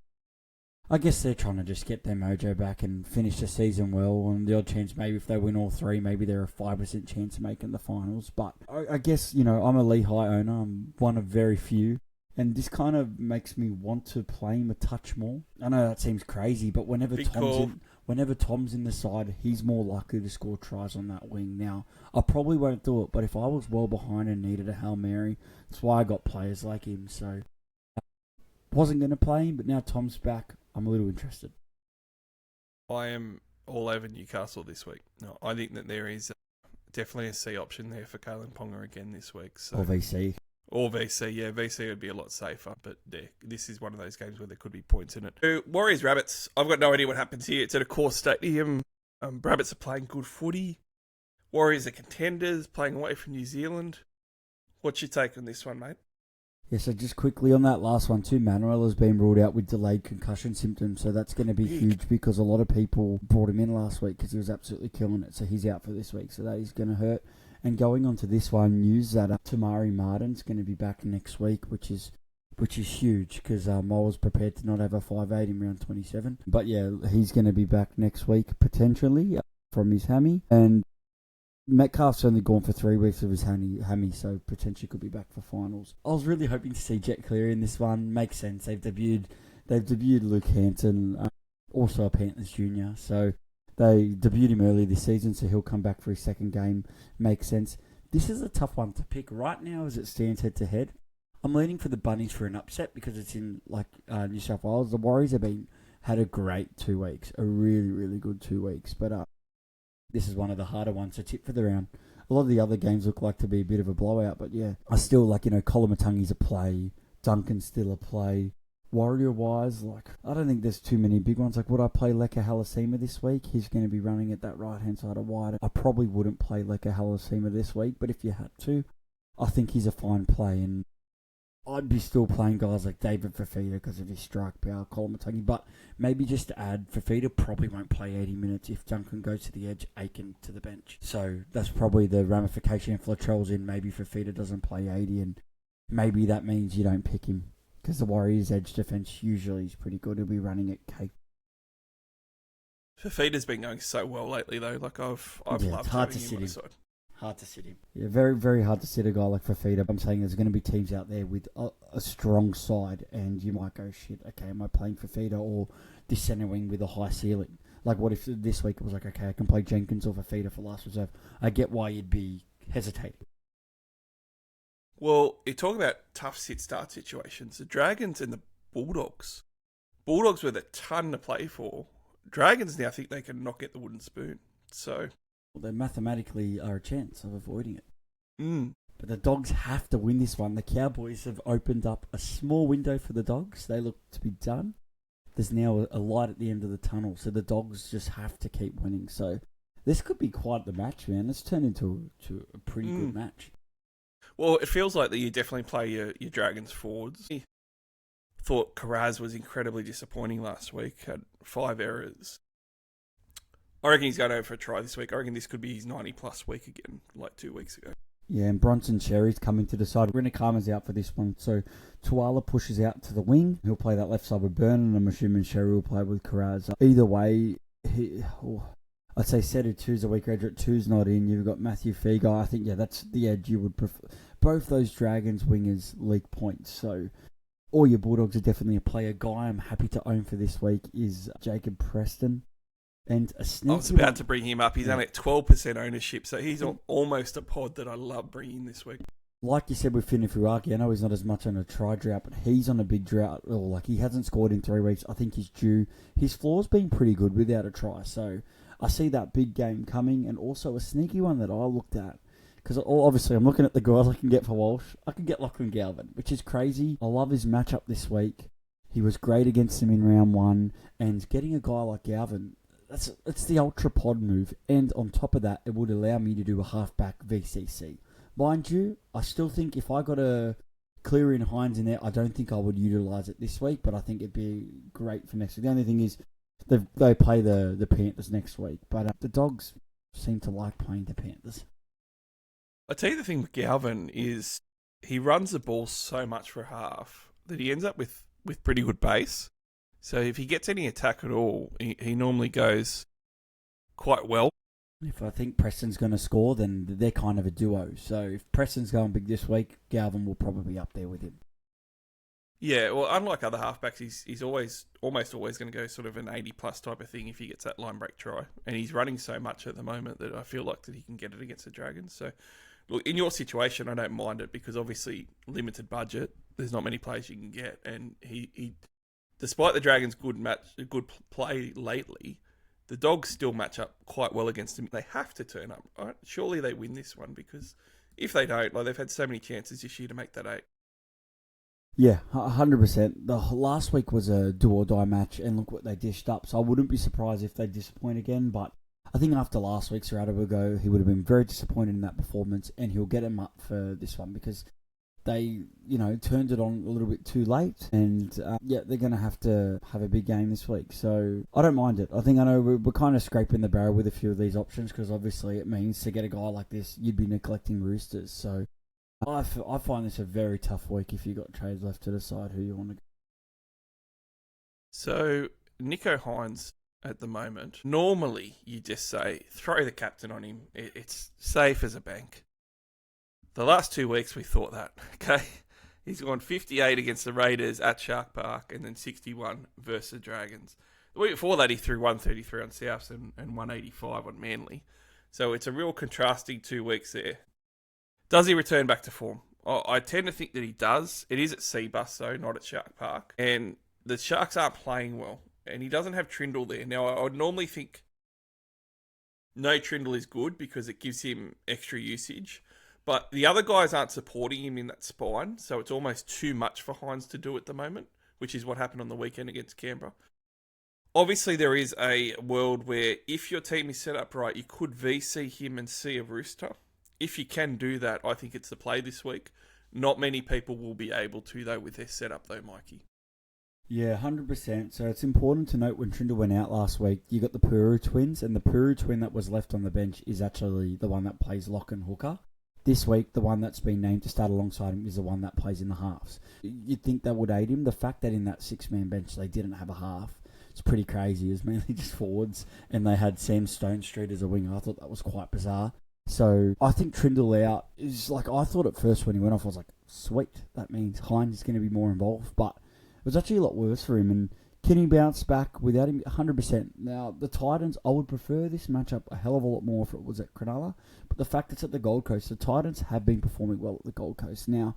I guess they're trying to just get their mojo back and finish the season well. And the odd chance, maybe if they win all three, maybe they're a 5% chance of making the finals. But I guess, I'm a Lehigh owner. I'm one of very few. And this kind of makes me want to play him a touch more. I know that seems crazy, but whenever Tom's in the side, he's more likely to score tries on that wing. Now, I probably won't do it, but if I was well behind and needed a Hail Mary, that's why I got players like him. So, wasn't going to play him, but now Tom's back, I'm a little interested. I am all over Newcastle this week. No, I think that there is definitely a C option there for Kalen Ponga again this week. So. Or VC. Or VC, yeah. VC would be a lot safer, but this is one of those games where there could be points in it. So, Warriors Rabbits, I've got no idea what happens here. It's at a core stadium. Rabbits are playing good footy. Warriors are contenders, playing away from New Zealand. What's your take on this one, mate? Yeah, so just quickly on that last one too, Manuel has been ruled out with delayed concussion symptoms, so that's going to be huge because a lot of people brought him in last week because he was absolutely killing it, so he's out for this week, so that is going to hurt. And going on to this one, news that Tamari Martin's going to be back next week, which is huge because I was prepared to not have a 5'8" in round 27. But yeah, he's going to be back next week potentially from his hammy. And Metcalf's only gone for 3 weeks of his hammy, so potentially could be back for finals. I was really hoping to see Jet Cleary in this one. Makes sense. They've debuted Luke Hanson, also a Panthers junior, so. They debuted him early this season, so he'll come back for his second game. Makes sense. This is a tough one to pick. Right now, as it stands head-to-head, I'm leaning for the Bunnies for an upset because it's in New South Wales. The Warriors had a great 2 weeks, a really, really good 2 weeks. But this is one of the harder ones to tip for the round. A lot of the other games look like to be a bit of a blowout, but yeah. I still Colomatungi's a play. Duncan's still a play. Warrior-wise, I don't think there's too many big ones. Would I play Leka Halasima this week? He's going to be running at that right-hand side of wide. I probably wouldn't play Leka Halasima this week, but if you had to, I think he's a fine play. And I'd be still playing guys like David Fafita because of his strike power, Colomatungi. But maybe just to add, Fafita probably won't play 80 minutes if Duncan goes to the edge, Aiken to the bench. So that's probably the ramification if Latrell's in. Maybe Fafita doesn't play 80, and maybe that means you don't pick him. Because the Warriors' edge defence usually is pretty good. He'll be running at cake. Fafita's been going so well lately, though. I've loved having him on the side. Hard to sit him. Yeah, very, very hard to sit a guy like Fafita. I'm saying there's going to be teams out there with a strong side, and you might go, shit, okay, am I playing Fafita or this centre wing with a high ceiling? What if this week it was okay, I can play Jenkins or Fafita for last reserve? I get why you'd be hesitating. Well, you're talking about tough sit-start situations. The Dragons and the Bulldogs. Bulldogs with a ton to play for. Dragons now think they can knock out the wooden spoon. So, they mathematically are a chance of avoiding it. Mm. But the Dogs have to win this one. The Cowboys have opened up a small window for the Dogs. They look to be done. There's now a light at the end of the tunnel, so the Dogs just have to keep winning. So, this could be quite the match, man. It's turned into a pretty good match. Well, it feels like that you definitely play your Dragons forwards. I thought Karaz was incredibly disappointing last week. Had 5 errors. I reckon he's going over for a try this week. I reckon this could be his 90-plus week again, 2 weeks ago. Yeah, and Bronson Cherry's coming to the side. Rinakama's out for this one, so Tuala pushes out to the wing. He'll play that left side with Byrne, and I'm assuming Cherry will play with Karaz. Either way, I'd say Setu 2's a weak graduate, 2's not in. You've got Matthew Feagai. I think, that's the edge you would prefer. Both those Dragons wingers leak points, so all your Bulldogs are definitely a player. Guy I'm happy to own for this week is Jacob Preston. And a sneaky I was about to bring him up. He's only at 12% ownership, so he's almost a pod that I love bringing this week. Like you said with Finifuaki, I know he's not as much on a try drought, but he's on a big drought. He hasn't scored in 3 weeks. I think he's due. His floor's been pretty good without a try, so I see that big game coming. And also a sneaky one that I looked at, because obviously I'm looking at the guys I can get for Walsh. I can get Lachlan Galvin, which is crazy. I love his matchup this week. He was great against him in round 1, and getting a guy like Galvin, it's the ultra pod move. And on top of that, it would allow me to do a halfback VCC. Mind you, I still think if I got a Cleary and Hines in there, I don't think I would utilise it this week, but I think it'd be great for next week. The only thing is, They play the Panthers next week, but the Dogs seem to like playing the Panthers. I tell you the thing with Galvin is he runs the ball so much for half that he ends up with pretty good base. So if he gets any attack at all, he normally goes quite well. If I think Preston's going to score, then they're kind of a duo. So if Preston's going big this week, Galvin will probably be up there with him. Yeah, well, unlike other halfbacks, he's almost always going to go sort of an 80-plus type of thing if he gets that line break try. And he's running so much at the moment that I feel like that he can get it against the Dragons. So, look, in your situation, I don't mind it because obviously limited budget, there's not many players you can get. And he despite the Dragons' good play lately, the Dogs still match up quite well against him. They have to turn up, right? Surely they win this one because if they don't, like they've had so many chances this year to make that 8. Yeah, 100%. The last week was a do or die match, and look what they dished up. So I wouldn't be surprised if they disappoint again. But I think after last week's Radovigo, he would have been very disappointed in that performance, and he'll get him up for this one because they, turned it on a little bit too late, and they're going to have a big game this week. So I don't mind it. I know we're kind of scraping the barrel with a few of these options because obviously it means to get a guy like this, you'd be neglecting Roosters. So I find this a very tough week if you've got trades left to decide who you want to go. So, Nico Hines at the moment, normally you just say, throw the captain on him. It's safe as a bank. The last 2 weeks we thought that, okay? He's gone 58 against the Raiders at Shark Park and then 61 versus the Dragons. The week before that he threw 133 on Souths and 185 on Manly. So it's a real contrasting 2 weeks there. Does he return back to form? I tend to think that he does. It is at Seabus, though, not at Shark Park. And the Sharks aren't playing well. And he doesn't have Trindle there. Now, I would normally think no Trindle is good because it gives him extra usage. But the other guys aren't supporting him in that spine. So it's almost too much for Hines to do at the moment, which is what happened on the weekend against Canberra. Obviously, there is a world where if your team is set up right, you could VC him and see a Rooster. If you can do that, I think it's the play this week. Not many people will be able to, though, with their setup, though, Mikey. Yeah, 100%. So it's important to note when Trindle went out last week, you got the Puru twins, and the Puru twin that was left on the bench is actually the one that plays lock and hooker. This week, the one that's been named to start alongside him is the one that plays in the halves. You'd think that would aid him. The fact that in that 6-man bench they didn't have a half, it's pretty crazy. It was mainly just forwards, and they had Sam Stonestreet as a winger. I thought that was quite bizarre. So I think Trindle out is like, I thought at first when he went off, I was like, sweet, that means Hines is going to be more involved. But it was actually a lot worse for him. And can he bounce back without him? 100%. Now, the Titans, I would prefer this matchup a hell of a lot more if it was at Cronulla. But the fact it's at the Gold Coast, the Titans have been performing well at the Gold Coast. Now,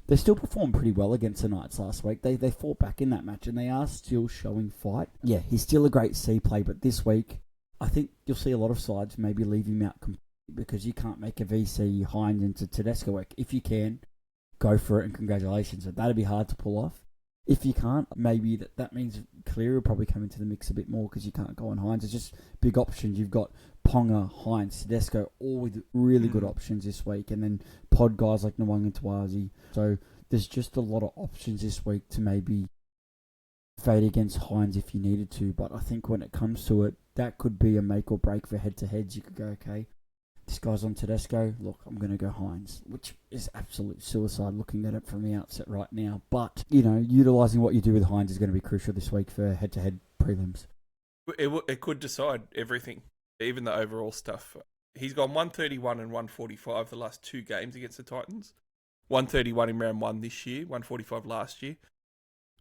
they still performed pretty well against the Knights last week. They fought back in that match, and they are still showing fight. Yeah, he's still a great C play, but this week, I think you'll see a lot of sides maybe leave him out completely because you can't make a VC Hines into Tedesco work. If you can, go for it, and congratulations. But that'd be hard to pull off. If you can't, maybe that means Cleary will probably come into the mix a bit more because you can't go on Hines. It's just big options. You've got Ponga, Hines, Tedesco, all with really good options this week. And then pod guys like Nwang and Tawazi. So there's just a lot of options this week to maybe fade against Hines if you needed to. But I think when it comes to it, that could be a make or break for head-to-heads. You could go, okay, this guy's on Tedesco. Look, I'm going to go Hines, which is absolute suicide looking at it from the outset right now. But, utilising what you do with Hines is going to be crucial this week for head-to-head prelims. It could decide everything, even the overall stuff. He's gone 131 and 145 the last 2 games against the Titans. 131 in round 1 this year, 145 last year.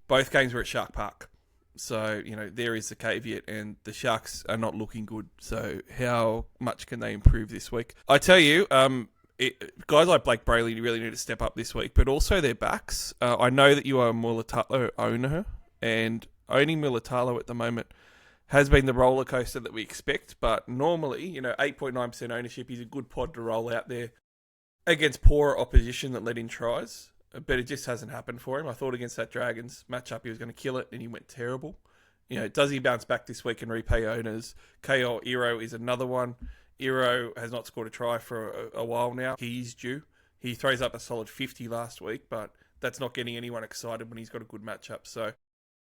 Both games were at Shark Park. So, there is the caveat, and the Sharks are not looking good. So, how much can they improve this week? I tell you, guys like Blake Brayley really need to step up this week, but also their backs. I know that you are a Mulatalo owner, and owning Mulatalo at the moment has been the roller coaster that we expect, but normally, 8.9% ownership is a good pod to roll out there against poorer opposition that let in tries. But it just hasn't happened for him. I thought against that Dragons matchup he was going to kill it, and he went terrible. Does he bounce back this week and repay owners? KO Iro is another one. Iro has not scored a try for a while now. He's due. He throws up a solid 50 last week, but that's not getting anyone excited when he's got a good matchup. So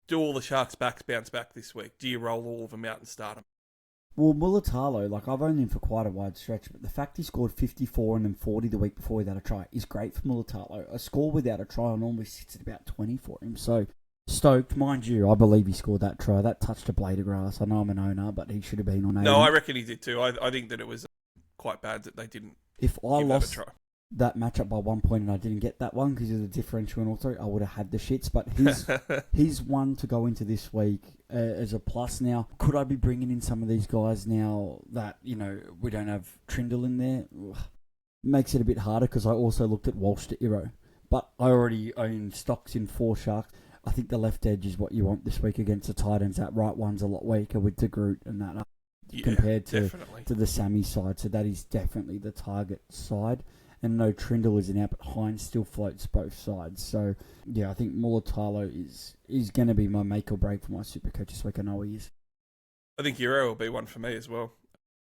do all the Sharks backs bounce back this week? Do you roll all of them out and start them? Well, Mulatalo, like I've owned him for quite a wide stretch, but the fact he scored 54 and then 40 the week before without a try is great for Mulatalo. A score without a try normally sits at about 20 for him. So stoked, mind you, I believe he scored that try. That touched a blade of grass. I know I'm an owner, but he should have been on 80. No, I reckon he did too. I think that it was quite bad that they didn't If I give lost that a try. that matchup by 1 point and I didn't get that one because of the differential and all three, I would have had the shits. But he's one to go into this week as a plus. Now, could I be bringing in some of these guys now that, we don't have Trindle in there? Ugh. Makes it a bit harder because I also looked at Walsh to Iro. But I already own stocks in 4 Sharks. I think the left edge is what you want this week against the Titans. That right one's a lot weaker with De Groot and that compared to the Sammy side. So that is definitely the target side. And no, Trindle isn't out, but Hines still floats both sides. So, yeah, I think Mulatalo is going to be my make or break for my Supercoach this week. I know he is. I think Euro will be one for me as well.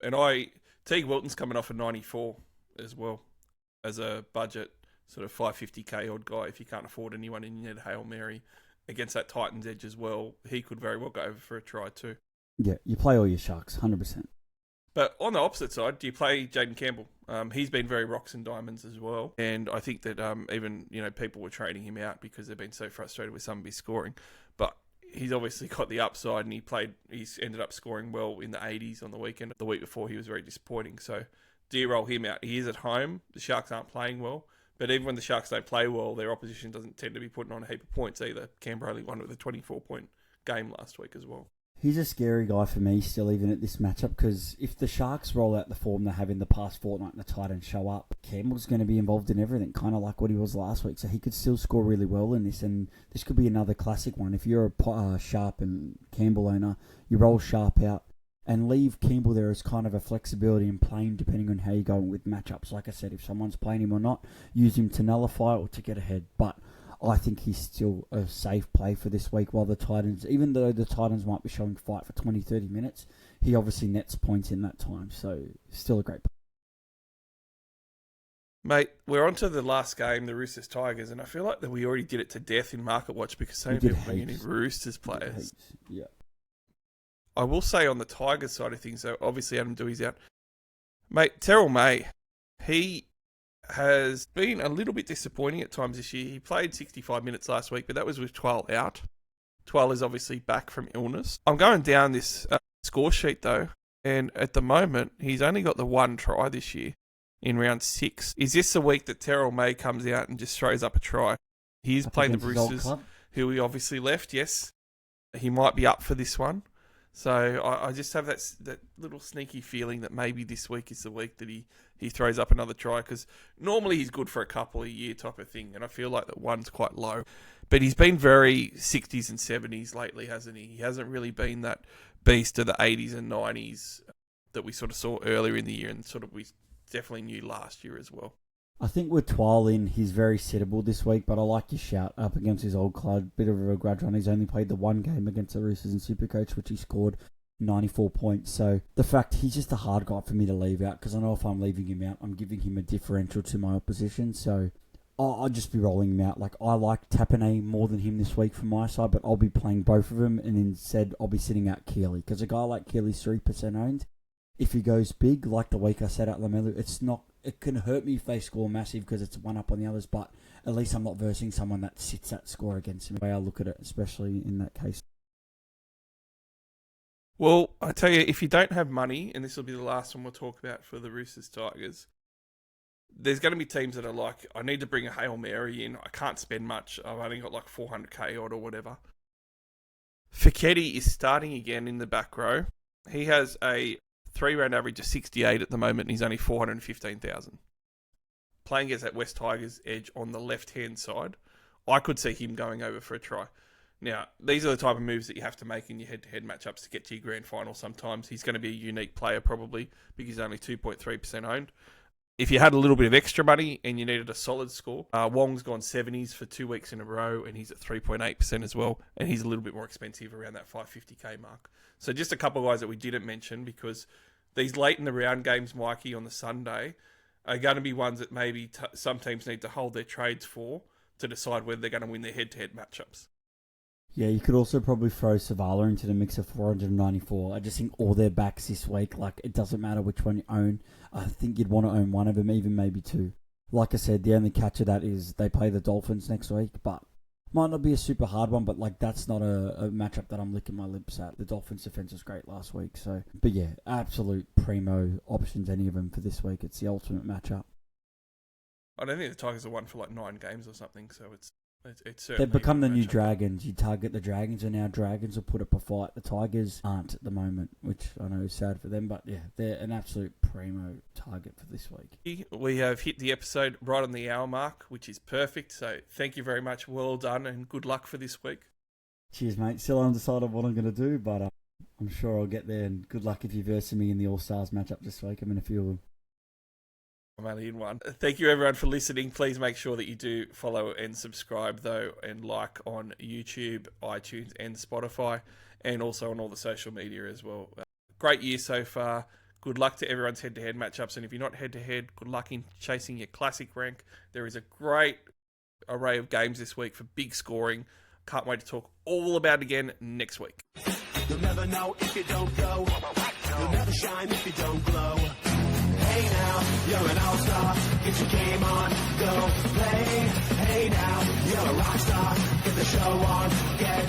And Teague Wilton's coming off a 94 as well as a budget sort of 550k odd guy. If you can't afford anyone and you need a Hail Mary against that Titans edge as well, he could very well go over for a try too. Yeah, you play all your Sharks, 100%. But on the opposite side, do you play Jaden Campbell? He's been very rocks and diamonds as well. And I think that even, people were trading him out because they've been so frustrated with some of his scoring. But he's obviously got the upside and he's ended up scoring well in the 80s on the weekend. The week before, he was very disappointing. So do you roll him out? He is at home. The Sharks aren't playing well. But even when the Sharks don't play well, their opposition doesn't tend to be putting on a heap of points either. Canberra only won with a 24-point game last week as well. He's a scary guy for me still, even at this matchup, because if the Sharks roll out the form they have in the past fortnight and the Titans show up, Campbell's going to be involved in everything, kind of like what he was last week. So he could still score really well in this, and this could be another classic one. If you're a Sharp and Campbell owner, you roll Sharp out and leave Campbell there as kind of a flexibility in playing depending on how you're going with matchups. Like I said, if someone's playing him or not, use him to nullify or to get ahead. But I think he's still a safe play for this week while the Titans, even though the Titans might be showing fight for 20, 30 minutes, he obviously nets points in that time. So still a great play. Mate, we're on to the last game, the Roosters Tigers, and I feel like that we already did it to death in Market Watch because so many people bringing in Roosters players. Yeah. I will say on the Tigers side of things, so obviously Adam Dewey's out. Mate, Terrell May, he has been a little bit disappointing at times this year. He played 65 minutes last week, but that was with Twal out. Twal is obviously back from illness. I'm going down this score sheet though, and at the moment, he's only got the 1 try this year in round 6. Is this the week that Terrell May comes out and just throws up a try? He's playing the Roosters, who he obviously left, yes. He might be up for this one. So I just have that little sneaky feeling that maybe this week is the week that he throws up another try, because normally he's good for a couple of year type of thing, and I feel like that 1's quite low. But he's been very 60s and 70s lately, hasn't he? He hasn't really been that beast of the 80s and 90s that we sort of saw earlier in the year, and sort of we definitely knew last year as well. I think with Twal in, he's very sittable this week, but I like your shout up against his old club. Bit of a grudge on. He's only played the 1 game against the Roosters in Supercoach, which he scored 94 points. So the fact he's just a hard guy for me to leave out, because I know if I'm leaving him out, I'm giving him a differential to my opposition. So I'll just be rolling him out. Like, I like Tapane more than him this week from my side, but I'll be playing both of them, and instead I'll be sitting out Keeley, because a guy like Keeley's 3% owned. If he goes big, like the week I set out Lamelu, it can hurt me if they score massive because it's 1 up on the others, but at least I'm not versing someone that sits that score against him. The way I look at it, especially in that case. Well, I tell you, if you don't have money, and this will be the last one we'll talk about for the Roosters Tigers, there's going to be teams that are like, I need to bring a Hail Mary in. I can't spend much. I've only got like 400k odd or whatever. Fiketti is starting again in the back row. He has a 3-round average of 68 at the moment, and he's only 415,000. Playing against that West Tigers edge on the left-hand side, I could see him going over for a try. Now, these are the type of moves that you have to make in your head-to-head matchups to get to your grand final sometimes. He's going to be a unique player probably because he's only 2.3% owned. If you had a little bit of extra money and you needed a solid score, Wong's gone 70s for 2 weeks in a row, and he's at 3.8% as well, and he's a little bit more expensive around that 550k mark. So just a couple of guys that we didn't mention, because these late in the round games, Mikey, on the Sunday, are going to be ones that maybe some teams need to hold their trades for to decide whether they're going to win their head-to-head matchups. Yeah, you could also probably throw Savala into the mix of 494. I just think all their backs this week, like, it doesn't matter which one you own. I think you'd want to own one of them, even maybe two. Like I said, the only catch of that is they play the Dolphins next week, but might not be a super hard one, but like that's not a matchup that I'm licking my lips at. The Dolphins' defense was great last week, so. But yeah, absolute primo options, any of them for this week. It's the ultimate matchup. I don't think the Tigers have won for like 9 games or something, so it's certainly... They've become the new Dragons. You target the Dragons, and now Dragons will put up a fight. The Tigers aren't at the moment, which I know is sad for them, but yeah, they're an absolute primo target for this week. We have hit the episode right on the hour mark, which is perfect, so thank you very much. Well done, and good luck for this week. Cheers, mate. Still undecided what I'm going to do, but I'm sure I'll get there, and good luck if you're versing me in the All-Stars matchup this week. I'm in a few of them. I'm only in one. Thank you, everyone, for listening. Please make sure that you do follow and subscribe, though, and like on YouTube, iTunes, and Spotify, and also on all the social media as well. Great year so far. Good luck to everyone's head-to-head matchups, and if you're not head-to-head, good luck in chasing your classic rank. There is a great array of games this week for big scoring. Can't wait to talk all about it again next week. You'll never know if you don't go. You'll never shine if you don't glow. Hey now, you're an all-star. Get your game on, go play. Hey now, you're a rock star. Get the show on, get